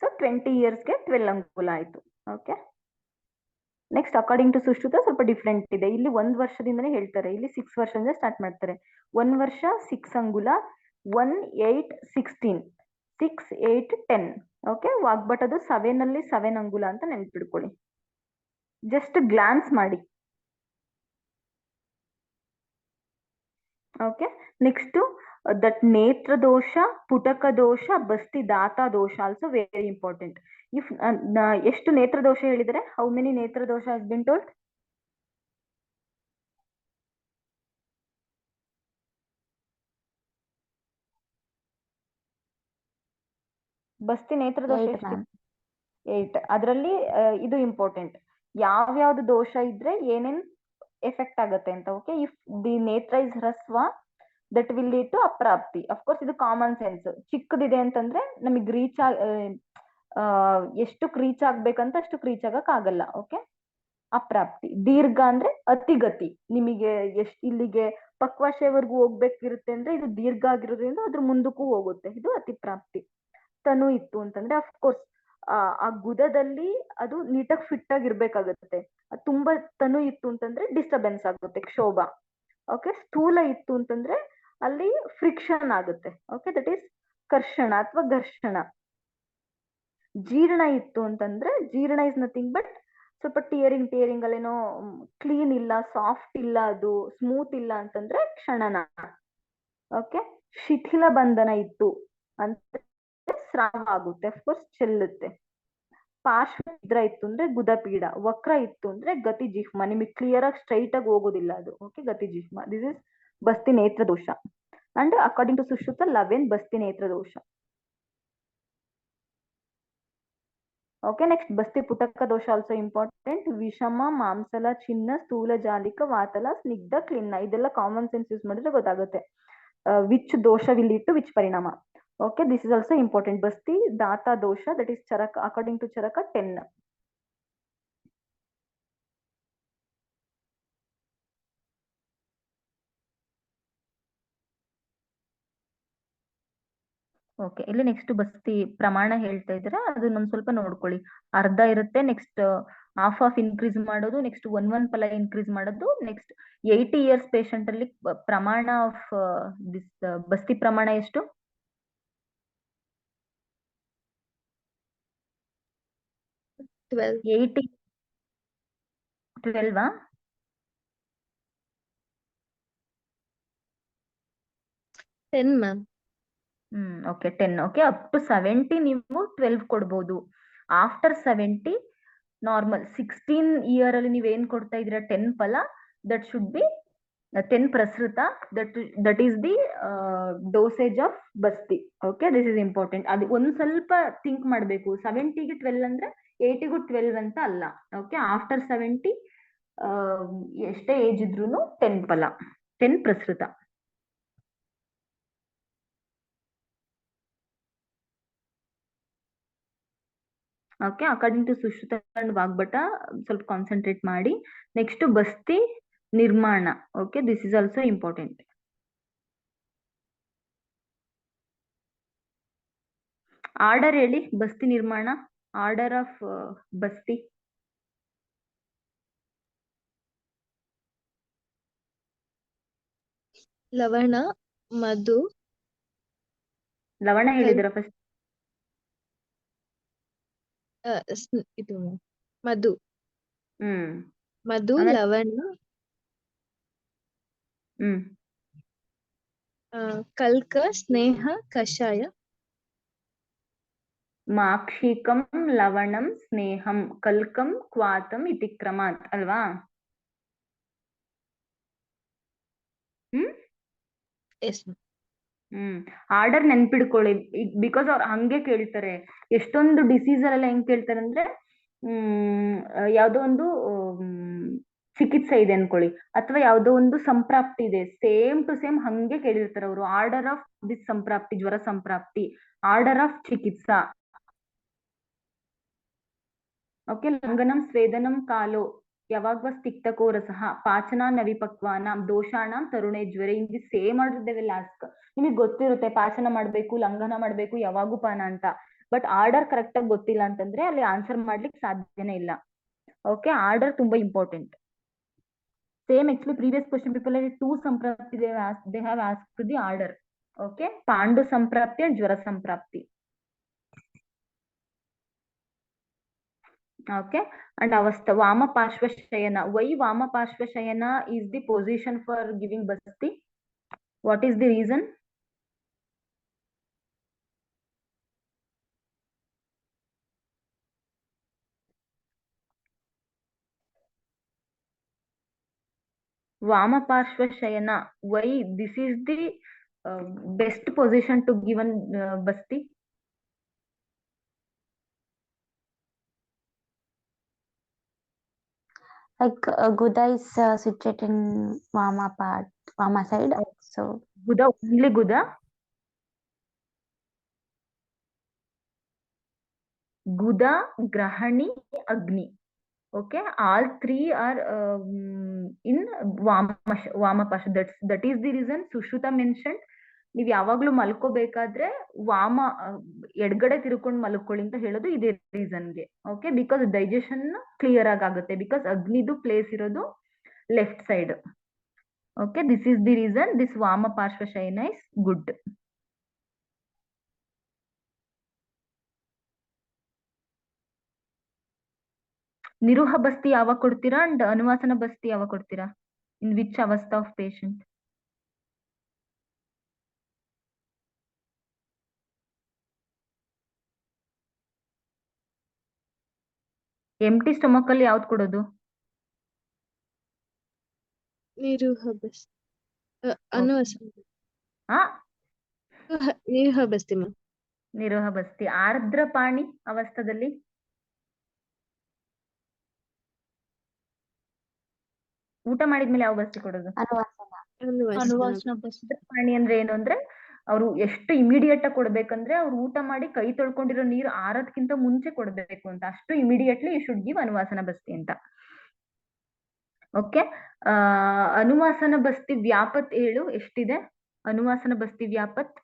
ಸೊ 20 yearsಗೆ 12 ಅಂಗುಲ ಆಯ್ತು. Okay, next according to Sushruta ಸ್ವಲ್ಪ ಡಿಫ್ರೆಂಟ್ ಇದೆ. ಇಲ್ಲಿ 1 ವರ್ಷದಿಂದನೇ ಹೇಳ್ತಾರೆ, ಇಲ್ಲಿ 6 ವರ್ಷದಿಂದ ಸ್ಟಾರ್ಟ್ ಮಾಡ್ತಾರೆ. 1 ವರ್ಷ 6 ಅಂಗುಲ, 1 8 16, 6 8 10. ಓಕೆ, ವಾಗ್ಭಟ್ ಅದು 7 ಅಲ್ಲಿ 7 ಅಂಗುಲ ಅಂತ ನೆನ್ಪಿಡ್ಕೊಳ್ಳಿ. ಜಸ್ಟ್ ಗ್ಲಾನ್ಸ್ ಮಾಡಿ. Okay, next that netra dosha, putaka dosha, basti data dosha also very important. If ಎಷ್ಟು ನೇತ್ರ ದೋಷ ಹೇಳಿದರೆ, how many ನೇತ್ರ ದೋಷ has been told? ಬಸ್ತಿ ನೇತ್ರ ದೋಷ 8. ಅದರಲ್ಲಿ ಇದು ಇಂಪಾರ್ಟೆಂಟ್, ಯಾವ್ಯಾವ್ದು ದೋಷ ಇದ್ರೆ ಏನೇನ್ ಎಫೆಕ್ಟ್ ಆಗುತ್ತೆ ಅಂತ. ಓಕೆ, ಇಫ್ ದಿ ನೇತ್ರ ಇಸ್ ಹ್ರಸ್ವ ದಟ್ ವಿಲ್ ಲೀಡ್ ಟು ಅಪ್ರಾಪ್ತಿ. ಅಫ್ಕೋರ್ಸ್ ಇದು ಕಾಮನ್ ಸೆನ್ಸ್. ಚಿಕ್ಕದಿದೆ ಅಂತಂದ್ರೆ ನಮಗೆ ರೀಚ್ ಎಷ್ಟಕ್ಕೆ ರೀಚ್ ಆಗ್ಬೇಕಂತ ಅಷ್ಟಕ್ಕೆ ರೀಚ್ ಆಗಕ್ ಆಗಲ್ಲ. ಓಕೆ, ಅಪ್ರಾಪ್ತಿ. ದೀರ್ಘ ಅಂದ್ರೆ ಅತಿಗತಿ, ನಿಮಗೆ ಇಲ್ಲಿಗೆ ಪಕ್ವಾಶಯವರೆಗೂ ಹೋಗ್ಬೇಕಿರುತ್ತೆ ಅಂದ್ರೆ ಇದು ದೀರ್ಘ ಆಗಿರೋದ್ರಿಂದ ಅದ್ರ ಮುಂದಕ್ಕೂ ಹೋಗುತ್ತೆ, ಇದು ಅತಿಪ್ರಾಪ್ತಿ. ತನು ಇತ್ತು ಅಂತಂದ್ರೆ ಅಫ್ಕೋರ್ಸ್ ಆ ಗುದದಲ್ಲಿ ಅದು ನೀಟಾಗಿ ಫಿಟ್ ಆಗಿರ್ಬೇಕಾಗತ್ತೆ. ತುಂಬಾ ತನು ಇತ್ತು ಅಂತಂದ್ರೆ ಡಿಸ್ಟರ್ಬೆನ್ಸ್ ಆಗುತ್ತೆ, ಕ್ಷೋಭ. ಓಕೆ, ಸ್ಥೂಲ ಇತ್ತು ಅಂತಂದ್ರೆ ಅಲ್ಲಿ ಫ್ರಿಕ್ಷನ್ ಆಗುತ್ತೆ. ಓಕೆ, ದಟ್ ಈಸ್ ಕರ್ಷಣ ಅಥವಾ ಘರ್ಷಣ. ಜೀರ್ಣ ಇತ್ತು ಅಂತಂದ್ರೆ, ಜೀರ್ಣ ಇಸ್ ನಥಿಂಗ್ ಬಟ್ ಸ್ವಲ್ಪ ಟೇರಿಂಗ್ ಅಲ್ಲೇನೋ ಕ್ಲೀನ್ ಇಲ್ಲ, ಸಾಫ್ಟ್ ಇಲ್ಲ, ಅದು ಸ್ಮೂತ್ ಇಲ್ಲ ಅಂತಂದ್ರೆ ಕ್ಷಣನ. ಓಕೆ, ಶಿಥಿಲ ಬಂಧನ ಇತ್ತು ಅಂತ ಸ್ರಾವ ಆಗುತ್ತೆ, ಅಫ್ಕೋರ್ಸ್ ಚೆಲ್ಲುತ್ತೆ. ಪಾರ್ಶ್ವ ನಿದ್ರ ಇತ್ತು ಅಂದ್ರೆ ಗುದಪೀಡ. ವಕ್ರ ಇತ್ತು ಅಂದ್ರೆ ಗತಿ ಜಿಹ್ಮ, ನಿಮಗೆ ಕ್ಲಿಯರ್ ಆಗಿ ಸ್ಟ್ರೈಟ್ ಆಗಿ ಹೋಗೋದಿಲ್ಲ ಅದು. ಓಕೆ, ಗತಿ ಜಿಹ್ಮ. ದಿಸ್ ಇಸ್ ಬಸ್ತಿ ನೇತ್ರ ದೋಷ. ಅಂಡ್ ಅಕಾರ್ಡಿಂಗ್ ಟು ಸುಶ್ರುತ 11 ಬಸ್ತಿ ನೇತ್ರ ದೋಷ. ಓಕೆ, ನೆಕ್ಸ್ಟ್ ಬಸ್ತಿ ಪುಟಕ ದೋಷ ಆಲ್ಸೋ ಇಂಪಾರ್ಟೆಂಟ್. ವಿಷಮ, ಮಾಂಸಲ, ಚಿನ್ನ, ಸ್ಥೂಲ ಜಾಲಿಕ, ವಾತಲ, ಸ್ನಿಗ್ಧ, ಕ್ಲಿನ್ನ. ಇದೆಲ್ಲ ಕಾಮನ್ ಸೆನ್ಸ್ ಯೂಸ್ ಮಾಡಿದ್ರೆ ಗೊತ್ತಾಗುತ್ತೆ ವಿಚ್ ದೋಷ ವಿಲ್ ಲೀಡ್ ಟು ವಿಚ್ ಪರಿಣಾಮ. Okay, this is also important. Basti data dosha, that is charaka, according to charaka 10. Okay, ಇಲ್ಲಿ ನೆಕ್ಸ್ಟ್ ಬಸ್ತಿ ಪ್ರಮಾಣ ಹೇಳ್ತಾ ಇದ್ರೆ ಅದನ್ನ ಒಂದ್ ಸ್ವಲ್ಪ ನೋಡ್ಕೊಳ್ಳಿ. ಅರ್ಧ ಇರುತ್ತೆ, ನೆಕ್ಸ್ಟ್ ಹಾಫ್ ಇನ್ಕ್ರೀಸ್ ಮಾಡೋದು, ನೆಕ್ಸ್ಟ್ 1 ಫಲ ಇನ್ಕ್ರೀಸ್ ಮಾಡೋದು. ನೆಕ್ಸ್ಟ್ 80 years ಪೇಷಂಟ್ ಅಲ್ಲಿ ಪ್ರಮಾಣ ಆಫ್ ದಿಸ್ ಬಸ್ತಿ ಪ್ರಮಾಣ ಎಷ್ಟು? 12. 12 10 ma'am. Okay, 10. Okay, up to 70 ನೀವು 12 ಕೊಡ್ಬೋದು. ಆಫ್ಟರ್ 70 ನಾರ್ಮಲ್ 16 year ಅಲ್ಲಿ ನೀವೇನ್ ಕೊಡ್ತಾ ಇದೀರಾ 10 ಫಲ, ದಟ್ ಶುಡ್ ಬಿ 10 ಪ್ರಸೃತ. That is the dosage of ಬಸ್ತಿ. Okay, this is important. ಅದು ಒಂದ್ ಸ್ವಲ್ಪ ಥಿಂಕ್ ಮಾಡ್ಬೇಕು. 70ಗೆ 12 ಅಂದ್ರೆ 80ಗೂ 12 ಅಂತ ಅಲ್ಲ. ಓಕೆ, ಆಫ್ಟರ್ 70 ಎಷ್ಟೇ ಏಜ್ ಇದ್ರೂನು 10 ಫಲ, 10 ಪ್ರಸೃತ. Okay, according to Sushruta and Vagbhata ಸ್ವಲ್ಪ ಕಾನ್ಸಂಟ್ರೇಟ್ ಮಾಡಿ. ನೆಕ್ಸ್ಟ್ ಬಸ್ತಿ ನಿರ್ಮಾಣ. Okay, this is also important. Order ಹೇಳಿ, ಬಸ್ತಿ ನಿರ್ಮಾಣ, ಆರ್ಡರ್ ಆಫ್ ಬಸ್ತಿ. ಲವಣ, ಮಧು. ಲವಣ ಹೇಳಿದ್ರ ಫಸ್ಟ್? ಇದು ಮಧು. ಮಧು, ಲವಣ, ಕಲ್ಕ, ಸ್ನೇಹ, ಕಷಾಯ. ಮಾಕ್ಷಿಕಂ, ಲವಣಂ, ಸ್ನೇಹಂ, ಕಲ್ಕಂ, ಕ್ವಾತಂ ಇತಿ ಕ್ರಮಾತ್ ಅಲ್ವಾ? ಆರ್ಡರ್ ನೆನ್ಪಿಡ್ಕೊಳ್ಳಿ, ಬಿಕಾಸ್ ಅವ್ರು ಹಂಗೆ ಕೇಳ್ತಾರೆ. ಎಷ್ಟೊಂದು ಡಿಸೀಸ್ ಅಲ್ಲೆಲ್ಲ ಹೆಂಗ್ ಕೇಳ್ತಾರೆ ಅಂದ್ರೆ, ಯಾವ್ದೋ ಒಂದು ಚಿಕಿತ್ಸೆ ಇದೆ ಅನ್ಕೊಳ್ಳಿ, ಅಥವಾ ಯಾವ್ದೋ ಒಂದು ಸಂಪ್ರಾಪ್ತಿ ಇದೆ, ಸೇಮ್ ಟು ಸೇಮ್ ಹಂಗೆ ಕೇಳಿರ್ತಾರೆ ಅವರು. ಆರ್ಡರ್ ಆಫ್ ದಿಸ್ ಸಂಪ್ರಾಪ್ತಿ, ಜ್ವರ ಸಂಪ್ರಾಪ್ತಿ, ಆರ್ಡರ್ ಆಫ್ ಚಿಕಿತ್ಸಾ. ಓಕೆ, ಲಂಘನಂ, ಸ್ವೇದನಂ, ಕಾಲೋ ಯಾವಾಗ ತಿಕ್ತಕೋ ರಸಃ, ಪಾಚನ ನವಿಪಕ್ವಾನಾಂ, ದೋಷಾಣಂ ತರುಣೇ ಜ್ವರ. ಇಂದು same order they will ask. ನಿಮಗೆ ಗೊತ್ತಿರುತ್ತೆ ಪಾಚನ ಮಾಡ್ಬೇಕು, ಲಂಘನ ಮಾಡ್ಬೇಕು, ಯಾವಾಗೂ ಪಾನ ಅಂತ. ಬಟ್ ಆರ್ಡರ್ ಕರೆಕ್ಟ್ ಆಗಿ ಗೊತ್ತಿಲ್ಲ ಅಂತಂದ್ರೆ ಅಲ್ಲಿ ಆನ್ಸರ್ ಮಾಡ್ಲಿಕ್ಕೆ ಸಾಧ್ಯನೇ ಇಲ್ಲ. ಓಕೆ, ಆರ್ಡರ್ ತುಂಬಾ important. Same actually previous question paper ಅಲ್ಲಿ 2 ಸಂಪ್ರಾಪ್ತಿ they have asked the order. Okay, ಪಾಂಡು ಸಂಪ್ರಾಪ್ತಿ ಅಂಡ್ ಜ್ವರ ಸಂಪ್ರಾಪ್ತಿ. Okay, and avastha, vama parshva shayana. Why vama parshva shayana is the position for giving basti? What is the reason? ವಾಮಪಾರ್ಶ್ವ ಶಯನ. Why this is the best position to given ಬಸ್ತಿ? Like Guda is situated in Vama part, Vama side. So ಗುದ, only ಗುದ? ಗುದ, ಗ್ರಹಣಿ, ಅಗ್ನಿ. Okay, all three are in ವಾಮಪಾರ್ಶ್ವ. That is the reason Sushruta mentioned ನೀವ್ ಯಾವಾಗ್ಲೂ ಮಲ್ಕೋಬೇಕಾದ್ರೆ ವಾಮ ಎಡ್ಗಡೆ ತಿರ್ಕೊಂಡು ಮಲ್ಕೊಳ್ಳಿ ಅಂತ ಹೇಳೋದು ಇದೇ ರೀಸನ್ಗೆ. ಓಕೆ, ಬಿಕಾಸ್ ಡೈಜೆಷನ್ ಕ್ಲಿಯರ್ ಆಗುತ್ತೆ, ಬಿಕಾಸ್ ಅಗ್ನಿದು ಪ್ಲೇಸ್ ಇರೋದು left side. Okay, this is the reason this ವಾಮ ಪಾರ್ಶ್ವ ಶಯನ ಇಸ್ ಗುಡ್. ನಿರುಹ ಬಸ್ತಿ ಯಾವಾಗ ಕೊಡ್ತೀರಾ ಅಂಡ್ ಅನುವಾಸನ ಬಸ್ತಿ ಯಾವಾಗ ಕೊಡ್ತೀರಾ? ಇನ್ ವಿಚ್ ಅವಸ್ಥಾ ಆಫ್ ಪೇಷಂಟ್? ಎಂಟಿ ಸ್ಟಮಕ್ ಅಲ್ಲಿ ಯಾವ್ದು ಕೊಡೋದು? ನಿರುಹ ಬಸ್ತಿ, ಅನುವಾಸನ, ಹಾ, ನಿರುಹ ಬಸ್ತಿ ಮ್ಯಾಮ್. ನಿರುಹ ಬಸ್ತಿ. ಆರ್ದ್ರ ಪಾಣಿ ಅವಸ್ಥದಲ್ಲಿ ಊಟ ಮಾಡಿದ್ಮೇಲೆ ಯಾವ ಬಸ್ತಿ ಕೊಡೋದು? ಅನುವಾಸನ ಬಸ್ತಿ. ಪಾಣಿ ಅಂದ್ರೆ ಏನು ಅಂದ್ರೆ ಅವ್ರು ಎಷ್ಟು ಇಮಿಡಿಯೇಟ್ ಆಗಿ ಕೊಡ್ಬೇಕಂದ್ರೆ ಅವ್ರು ಊಟ ಮಾಡಿ ಕೈ ತೊಳ್ಕೊಂಡಿರೋ ನೀರು ಆರೋದ್ಕಿಂತ ಮುಂಚೆ ಕೊಡ್ಬೇಕು ಅಂತ. ಅಷ್ಟು ಇಮಿಡಿಯೇಟ್ಲಿ ಯು ಶುಡ್ ಗಿವ್ ಅನುವಾಸನ ಬಸ್ತಿ ಅಂತ. ಓಕೆ, ಅನುವಾಸನ ಬಸ್ತಿ ವ್ಯಾಪತ್ ಹೇಳು ಎಷ್ಟಿದೆ? ಅನುವಾಸನ ಬಸ್ತಿ ವ್ಯಾಪತ್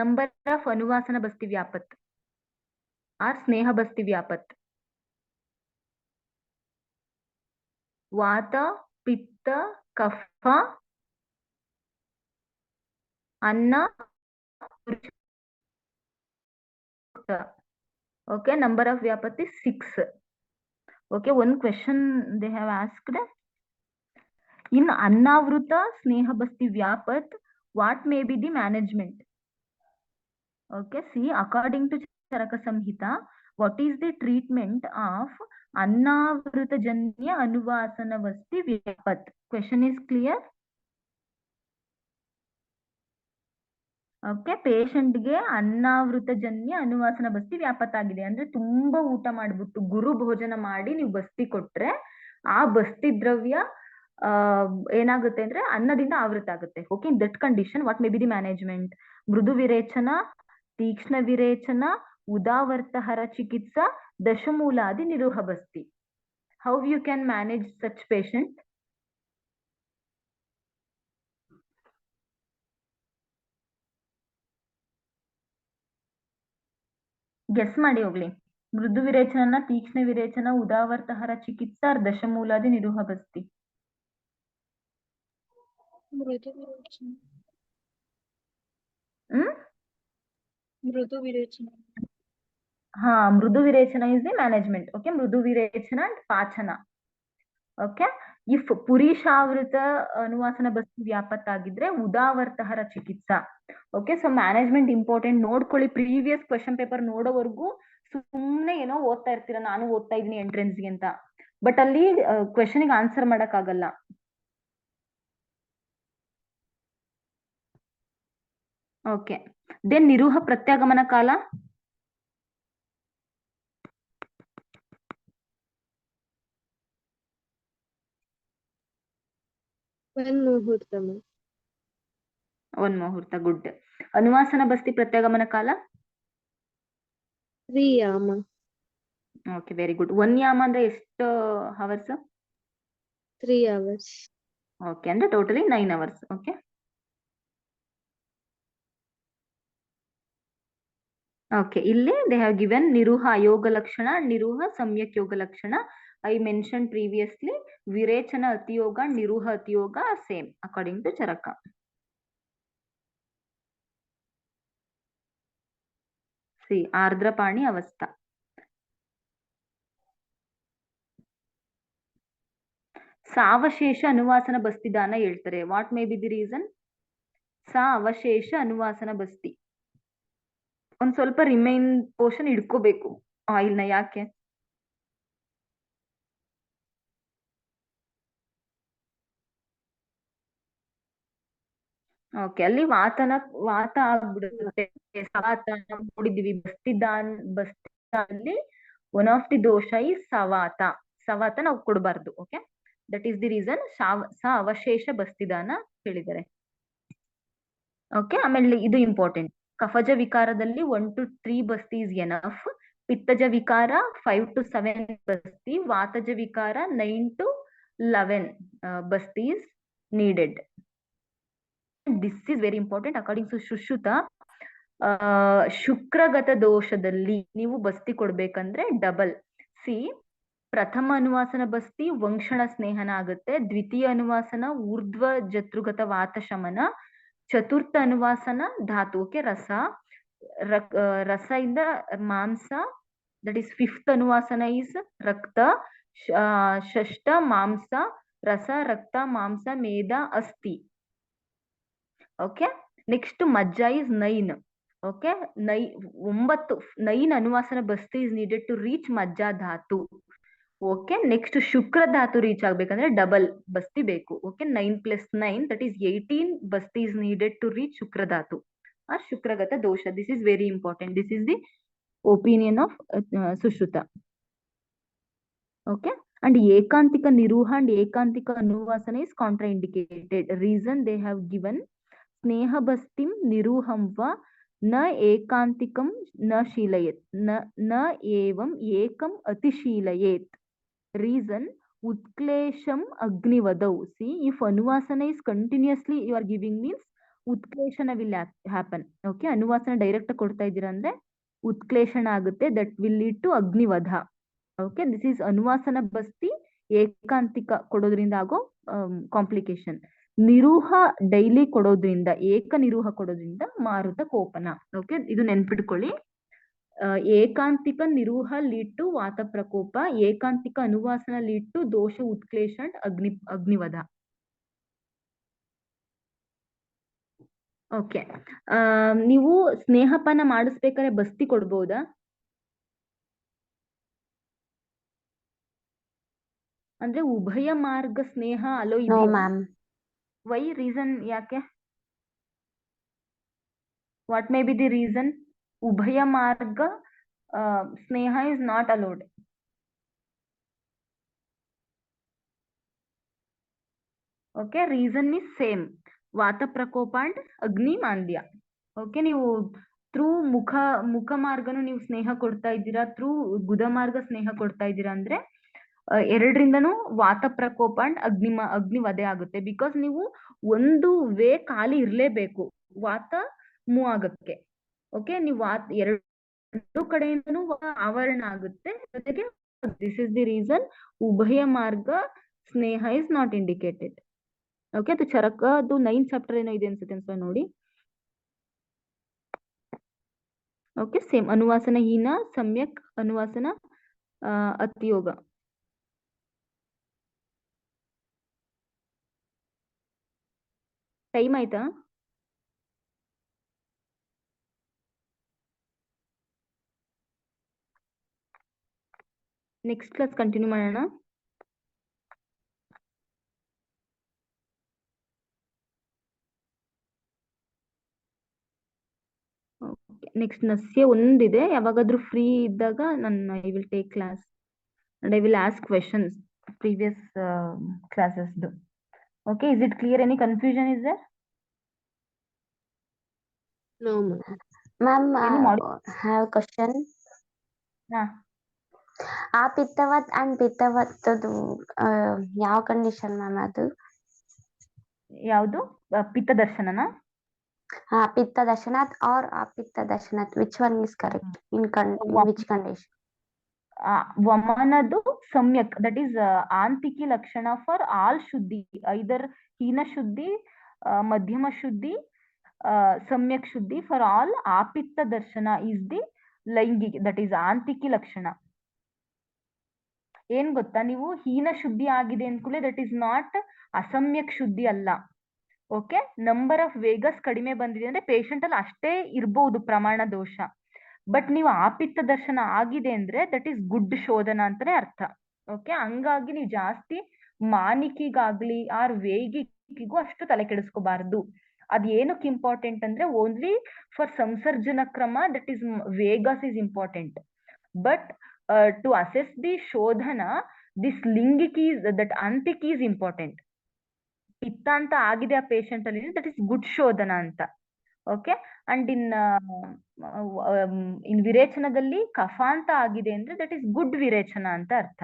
ನಂಬರ್ ಆಫ್ ಅನುವಾಸನ ಬಸ್ತಿ ವ್ಯಾಪತ್ ಆರ್ ಸ್ನೇಹ ಬಸ್ತಿ ವ್ಯಾಪತ್. ವಾತ, ಪಿತ್ತ, ಕಫ, ಅನ್ನ, okay, number of vyapati 6. Okay, one question they have asked, in annavruta sneha basti vyapat what may be the management? Okay, see, according to Charaka Samhita, what is the treatment of annavruta janya anuvasana basti vyapat? Question is clear? Okay, ಪೇಷಂಟ್ಗೆ ಅನ್ನಾವೃತ ಜನ್ಯ ಅನುವಾಸನ ಬಸ್ತಿ ವ್ಯಾಪತ್ ಆಗಿದೆ ಅಂದ್ರೆ ತುಂಬಾ ಊಟ ಮಾಡ್ಬಿಟ್ಟು ಗುರು ಭೋಜನ ಮಾಡಿ ನೀವು ಬಸ್ತಿ ಕೊಟ್ರೆ ಆ ಬಸ್ತಿ ದ್ರವ್ಯ ಏನಾಗುತ್ತೆ ಅಂದ್ರೆ ಅನ್ನದಿಂದ ಆವೃತ ಆಗುತ್ತೆ. Okay, in that condition what may be the management? ಮೃದು ವಿರೇಚನ, ತೀಕ್ಷ್ಣ ವಿರೇಚನ, ಉದಾವರ್ತಹರ ಚಿಕಿತ್ಸಾ, ದಶಮೂಲಾದಿ ನಿರುಹ ಬಸ್ತಿ. How you can manage such patient? Guess ಮಾಡಿ ಹೋಗ್ಲಿ. ಮೃದು ವಿರೇಚನ, ತೀಕ್ಷ್ಣ ವಿರೇಚನ, ಉದಾವರ್ತಹರ ಚಿಕಿತ್ಸಾ, ದಶಮೂಲಾದಿ ನಿರುಹ ಬಸ್ತಿ. ಮೃದು ವಿರೇಚನ. ಮೃದು ವಿರೇಚನ. ಹಾ, ಮೃದು ವಿರೇಚನ ಇಸ್ ದಿ ಮ್ಯಾನೇಜ್ಮೆಂಟ್. ಓಕೆ, ಮೃದು ವಿರೇಚನ ಅಂಡ್ ಪಾಚನ. ಓಕೆ, ಇಫ್ ಪುರೀಶಾವೃತ ಅನುವಾಸನ ಬಸ್ತಿ ವ್ಯಾಪತ್ ಆಗಿದ್ರೆ ಉದಾವರ್ತಹರ ಚಿಕಿತ್ಸಾ. ಓಕೆ, ಸೊ ಮ್ಯಾನೇಜ್ಮೆಂಟ್ ಇಂಪಾರ್ಟೆಂಟ್ ನೋಡ್ಕೊಳ್ಳಿ. ಪ್ರೀವಿಯಸ್ ಕ್ವೆಶನ್ ಪೇಪರ್ ನೋಡೋವರೆಗೂ ಸುಮ್ಮನೆ ಏನೋ ಓದ್ತಾ ಇರ್ತೀರಾ, ನಾನು ಓದ್ತಾ ಇದೀನಿ ಎಂಟ್ರೆನ್ಸ್ಗೆ ಅಂತ, ಬಟ್ ಅಲ್ಲಿ ಕ್ವೆಶನ್ಗೆ ಆನ್ಸರ್ ಮಾಡಕ್ ಆಗಲ್ಲ. ಓಕೆ, ದೆನ್ ನಿರುಹ ಪ್ರತ್ಯಾಗಮನ ಕಾಲ. ಒಂದ್ ಮುಹೂರ್ತ, ಗುಡ್. ಅನುವಾಸನ ಬಸ್ತಿ ಪ್ರತ್ಯಾಗಮನ ಕಾಲ 3 ಯಾಮ. Okay, very good. 1 ಯಾಮ ಅಂದ್ರೆ ಎಷ್ಟು ಅವರ್ಸ್? 3 hours. ಓಕೆ, ಅಂದ್ರೆ ಟೋಟಲಿ 9 hours. ಓಕೆ, ಓಕೆ, ಇಲ್ಲಿ ದೇ ಹ್ಯಾವ್ ಗಿವೆನ್ ನಿರುಹ ಅಯೋಗ ಲಕ್ಷಣ, ನಿರುಹ ಸಮ್ಯಕ್ ಯೋಗ ಲಕ್ಷಣ. ಐ ಮೆನ್ಷನ್ ಪ್ರೀವಿಯಸ್ಲಿ ವಿರೇಚನ ಅತಿಯೋಗ, ನಿರುಹ ಅತಿಯೋಗ ಸೇಮ್ ಅಕಾರ್ಡಿಂಗ್ ಟು ಚರಕ. ಸಿ ಆರ್ದ್ರಪಾಣಿ ಅವಸ್ಥಾ. ಸಾವಶೇಷ ಅನುವಾಸನ ಬಸ್ತಿದಾನ ಹೇಳ್ತಾರೆ. What may be the reason? ಸಾವಶೇಷ ಅನುವಾಸನ ಬಸ್ತಿ. ಒಂದ್ ಸ್ವಲ್ಪ ರಿಮೈನ್ ಪೋರ್ಷನ್ ಇಡ್ಕೋಬೇಕು. ಆಯಿಲ್ನ ಯಾಕೆ? ಓಕೆ, ಅಲ್ಲಿ ವಾತ ಆಗ್ಬಿಡುತ್ತೆ. ಸವಾತ ನೋಡಿದೀವಿ, ಬಸ್ತಿದಲ್ಲಿ ಒನ್ ಆಫ್ ದಿ ದೋಷ ಇಸ್ ಸವಾತ ನಾವು ಕೊಡಬಾರ್ದು. Okay, that is the reason ಅವಶೇಷ ಬಸ್ತಿದಾನ ಹೇಳಿದ್ದಾರೆ. ಓಕೆ, ಆಮೇಲೆ ಇದು ಇಂಪಾರ್ಟೆಂಟ್. ಕಫಜ ವಿಕಾರದಲ್ಲಿ 1 to 3 ಬಸ್ತಿ ಇಸ್ ಎನಫ್. ಪಿತ್ತಜ ವಿಕಾರ 5 to 7 ಬಸ್ತಿ. ವಾತಜ ವಿಕಾರ 9 to 11 ಬಸ್ತಿ is needed. This is very important according to Sushruta. ಶುಕ್ರಗತ ದೋಷದಲ್ಲಿ ನೀವು ಬಸ್ತಿ ಕೊಡ್ಬೇಕಂದ್ರೆ ಡಬಲ್. ಪ್ರಥಮ ಅನುವಾಸನ ಬಸ್ತಿ ವಂಶಣ ಸ್ನೇಹನ ಆಗುತ್ತೆ. ದ್ವಿತೀಯ ಅನುವಾಸನ ಊರ್ಧ್ವ ಜತೃಗತ ವಾತ ಶಮನ. ಚತುರ್ಥ ಅನುವಾಸನ ಧಾತು, ಓಕೆ, ರಸ ಇಂದ ಮಾಂಸ, ದಟ್ ಈಸ್ ಫಿಫ್ತ್ ಅನುವಾಸನ ಈಸ್ ರಕ್ತ. ಷಷ್ಠ ಮಾಂಸ, ರಸ, ರಕ್ತ, ಮಾಂಸ, ಮೇದ, ಅಸ್ಥಿ. ಓಕೆ, ನೆಕ್ಸ್ಟ್ ಮಜ್ಜ ಇಸ್ 9. ಓಕೆ, 9 ಅನುವಾಸನ ಬಸ್ತಿ ಇಸ್ ನೀಡೆಡ್ ಟು ರೀಚ್ ಮಜ್ಜ ಧಾತು. ಓಕೆ, ನೆಕ್ಸ್ಟ್ ಶುಕ್ರ ಧಾತು ರೀಚ್ ಆಗ್ಬೇಕಂದ್ರೆ ಡಬಲ್ ಬಸ್ತಿ ಬೇಕು. ಓಕೆ, 9 + 9 ದಟ್ ಈಸ್ 18 ಬಸ್ತಿ ಇಸ್ ನೀಡೆಡ್ ಟು ರೀಚ್ ಶುಕ್ರ ಧಾತು. ಶುಕ್ರಗತ ದೋಷ, this is very important. This is the opinion of Sushruta. Okay, and ಏಕಾಂತಿಕ ನಿರೂಹ ಅಂಡ್ ಏಕಾಂತಿಕ ಅನುವಾಸನ is contraindicated. Reason they have given ಸ್ನೇಹ ಬಸ್ತಿಂ ನಿರೂಹಂ ವ ನ ಏಕಾಂತಿಕಂ ನ ಶೀಲಯೇತ್ ನ ಏವಂ ಏಕಂ ಅತಿಶೀಲಯೇತ್. Reason, utklesham agnivadau. See, if anuvasana is continuously you are giving means utkleshana will happen. Okay, anuvasana direct ಕೊಡ್ತಾ ಇದ್ದೀರಾ ಅಂದ್ರೆ ಉತ್ಕ್ಲೇಶನ ಆಗುತ್ತೆ. that will lead to ಅಗ್ನಿವಧ. Okay, this is ಅನುವಾಸನ ಬಸ್ತಿ ಏಕಾಂತಿಕ ಕೊಡೋದ್ರಿಂದ ಆಗೋ ಕಾಂಪ್ಲಿಕೇಶನ್. ನಿರೂಹ ಡೈಲಿ ಕೊಡೋದ್ರಿಂದ, ಏಕ ನಿರೂಹ ಕೊಡೋದ್ರಿಂದ ಮಾರುತ ಕೋಪನ. ಓಕೆ, ಇದು ನೆನ್ಪಿಟ್ಕೊಳ್ಳಿ. ಏಕಾಂತಿಕ ನಿರೂಹ ಲೀಡ್ ಟು ವಾತ ಪ್ರಕೋಪ. ಏಕಾಂತಿಕ ಅನುವಾಸನ ಲೀಡ್ ಟು ದೋಷ ಉತ್ಕ್ಲೇಶ ಅಂಡ್ ಅಗ್ನಿವಧ. ಓಕೆ, ನೀವು ಸ್ನೇಹಪಾನ ಮಾಡಿಸ್ಬೇಕಾದ್ರೆ ಬಸ್ತಿ ಕೊಡ್ಬೋದಾ? ಅಂದ್ರೆ ಉಭಯ ಮಾರ್ಗ ಸ್ನೇಹ ಅಲೋ No, ಇದೆಯಾ? ma'am. ವೈ, ರೀಸನ್ ಯಾಕೆ? What may be the reason? ಉಭಯ ಮಾರ್ಗ ಸ್ನೇಹ is not allowed. Okay, reason is same, ವಾತ ಪ್ರಕೋಪ ಅಂಡ್ ಅಗ್ನಿ ಮಾಂದ್ಯ. ಓಕೆ, ನೀವು ಥ್ರೂ ಮುಖ ಮಾರ್ಗನು ನೀವು ಸ್ನೇಹ ಕೊಡ್ತಾ ಇದ್ದೀರಾ, ಥ್ರೂ ಗುದ ಮಾರ್ಗ ಸ್ನೇಹ ಕೊಡ್ತಾ ಇದ್ದೀರಾ ಅಂದ್ರೆ ಎರಡರಿಂದನೂ ವಾತ ಪ್ರಕೋಪ ಅಂಡ್ ಅಗ್ನಿವಧೆ ಆಗುತ್ತೆ. ಬಿಕಾಸ್ ನೀವು ಒಂದು ವೇ ಖಾಲಿ ಇರ್ಲೇಬೇಕು ವಾತ ಮೂವ್ ಆಗಕ್ಕೆ. ಓಕೆ, ನೀವು ಎರಡು ಕಡೆಯಿಂದನೂ ಆವರಣ ಆಗುತ್ತೆ. ಜೊತೆಗೆ ದಿಸ್ ಇಸ್ ದಿ ರೀಸನ್ ಉಭಯ ಮಾರ್ಗ ಸ್ನೇಹ ಇಸ್ ನಾಟ್ ಇಂಡಿಕೇಟೆಡ್. ಓಕೆ, ಅದು ಚರಕದ್ದು 9th ಚಾಪ್ಟರ್ ಏನೋ ಇದೆ ಅನ್ಸುತ್ತೆ ನೋಡಿ. ಓಕೆ, ಸೇಮ್ ಅನುವಾಸನ ಹೀನ, ಸಮ್ಯಕ್ ಅನುವಾಸನ, ಅತಿಯೋಗ. ಟೈಮ್ ಆಯ್ತಾ? ನೆಕ್ಸ್ಟ್ ಕ್ಲಾಸ್ ಕಂಟಿನ್ಯೂ ಮಾಡೋಣ. ನೆಕ್ಸ್ಟ್ ನಸ್ಯ ಒಂದಿದೆ, ಯಾವಾಗಾದ್ರೂ ಫ್ರೀ ಇದ್ದಾಗ ನಾನು I will take class and I will ask questions previous ಕ್ಲಾಸಸ್ದು. Okay, is it clear? Any confusion is there? No, ma'am. Ma'am, Any have question. ಆ ಪಿತ್ತವತ್ ಅಂಡ್ ಪಿತ್ತವತ್ತದು ಯಾವ ಕಂಡೀಷನ್ ಮ್ಯಾಮ್ ಅದು? ಯಾವುದು? ಪಿತ್ತ ದರ್ಶನನಾ? ಹಾ, ಪಿತ್ತ ದರ್ಶನಾತ್ ಆರ್ ಅಪಿತ್ತ ದರ್ಶನಾತ್, which one is correct in which condition? ವಮನದು ಸಮ್ಯಕ್, ದಟ್ ಈಸ್ ಆಂತಿಕಿ ಲಕ್ಷಣ ಫಾರ್ ಆಲ್ ಶುದ್ಧಿ, ಐದರ್ ಹೀನ ಶುದ್ಧಿ, ಮಧ್ಯಮ ಶುದ್ಧಿ, ಸಮ್ಯಕ್ ಶುದ್ಧಿ ಫಾರ್ ಆಲ್. ಆಪಿತ್ತ ದರ್ಶನ ಈಸ್ ದಿ ಲೈಂಗಿಕ, ದಟ್ ಈಸ್ ಆಂತಿಕಿ ಲಕ್ಷಣ. ಏನ್ ಗೊತ್ತಾ, ನೀವು ಹೀನ ಶುದ್ಧಿ ಆಗಿದೆ ಅಂದ್ಕೂಲೆ ದಟ್ ಈಸ್ ನಾಟ್ ಅಸಮ್ಯಕ್ ಶುದ್ಧಿ ಅಲ್ಲ. ಓಕೆ, ನಂಬರ್ ಆಫ್ ವೇಗಸ್ ಕಡಿಮೆ ಬಂದಿದೆ ಅಂದ್ರೆ ಪೇಷಂಟ್ ಅಲ್ಲಿ ಅಷ್ಟೇ ಇರ್ಬಹುದು ಪ್ರಮಾಣ ದೋಷ. ಬಟ್ ನೀವು ಆಪಿತ್ತ ದರ್ಶನ ಆಗಿದೆ ಅಂದ್ರೆ ದಟ್ ಈಸ್ ಗುಡ್ ಶೋಧನ ಅಂತಾನೆ ಅರ್ಥ. ಓಕೆ, ಹಂಗಾಗಿ ನೀವು ಜಾಸ್ತಿ ಮಾನಿಕಿಗಾಗ್ಲಿ ಆರ್ ವೇಗಿಗೂ ಅಷ್ಟು ತಲೆ ಕೆಡಿಸ್ಕೋಬಾರ್ದು. ಅದ್ ಏನಕ್ಕೆ ಇಂಪಾರ್ಟೆಂಟ್ ಅಂದ್ರೆ ಓನ್ಲಿ ಫಾರ್ ಸಂಸರ್ಜನ ಕ್ರಮ ದಟ್ ಈಸ್ ವೇಗಸ್ is important. But to assess the ಶೋಧನ ದಿಸ್ ಲಿಂಗಿಕ್ ಈಸ್ ದಟ್ ಅಂತಿಕ್ ಈಸ್ ಇಂಪಾರ್ಟೆಂಟ್. ಪಿತ್ತ ಅಂತ ಆಗಿದೆ ಆ ಪೇಷಂಟ್ ಅಲ್ಲಿ, ದಟ್ ಇಸ್ ಗುಡ್ ಶೋಧನ ಅಂತ. ಓಕೆ, ಅಂಡ್ ಇನ್ ವಿರೇಚನದಲ್ಲಿ ಕಫ ಅಂತ ಆಗಿದೆ ಅಂದ್ರೆ ದಟ್ ಇಸ್ ಗುಡ್ ವಿರೇಚನ ಅಂತ ಅರ್ಥ.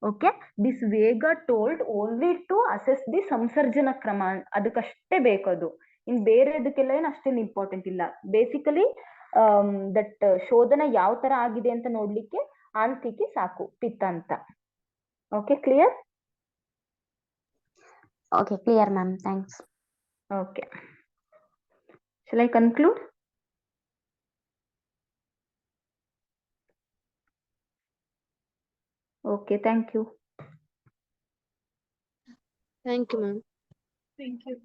ಓಕೆ, ದಿಸ್ ವೇಗ told only to assess the ಸಂಸರ್ಜನ ಕ್ರಮ, ಅದಕ್ಕಷ್ಟೇ ಬೇಕದು. ಇನ್ ಬೇರೆದಕ್ಕೆಲ್ಲ ಏನು ಅಷ್ಟೇನು ಇಂಪಾರ್ಟೆಂಟ್ ಇಲ್ಲ. ಬೇಸಿಕಲಿ ದಟ್ ಶೋಧನ ಯಾವ ತರ ಆಗಿದೆ ಅಂತ ನೋಡ್ಲಿಕ್ಕೆ ಆಂತಿಕೆ ಸಾಕು, ಪಿತ್ತ ಅಂತ. Okay, clear? Okay, clear, ma'am. Thanks. Okay. Shall I conclude? Okay, thank you. Thank you, ma'am. Thank you.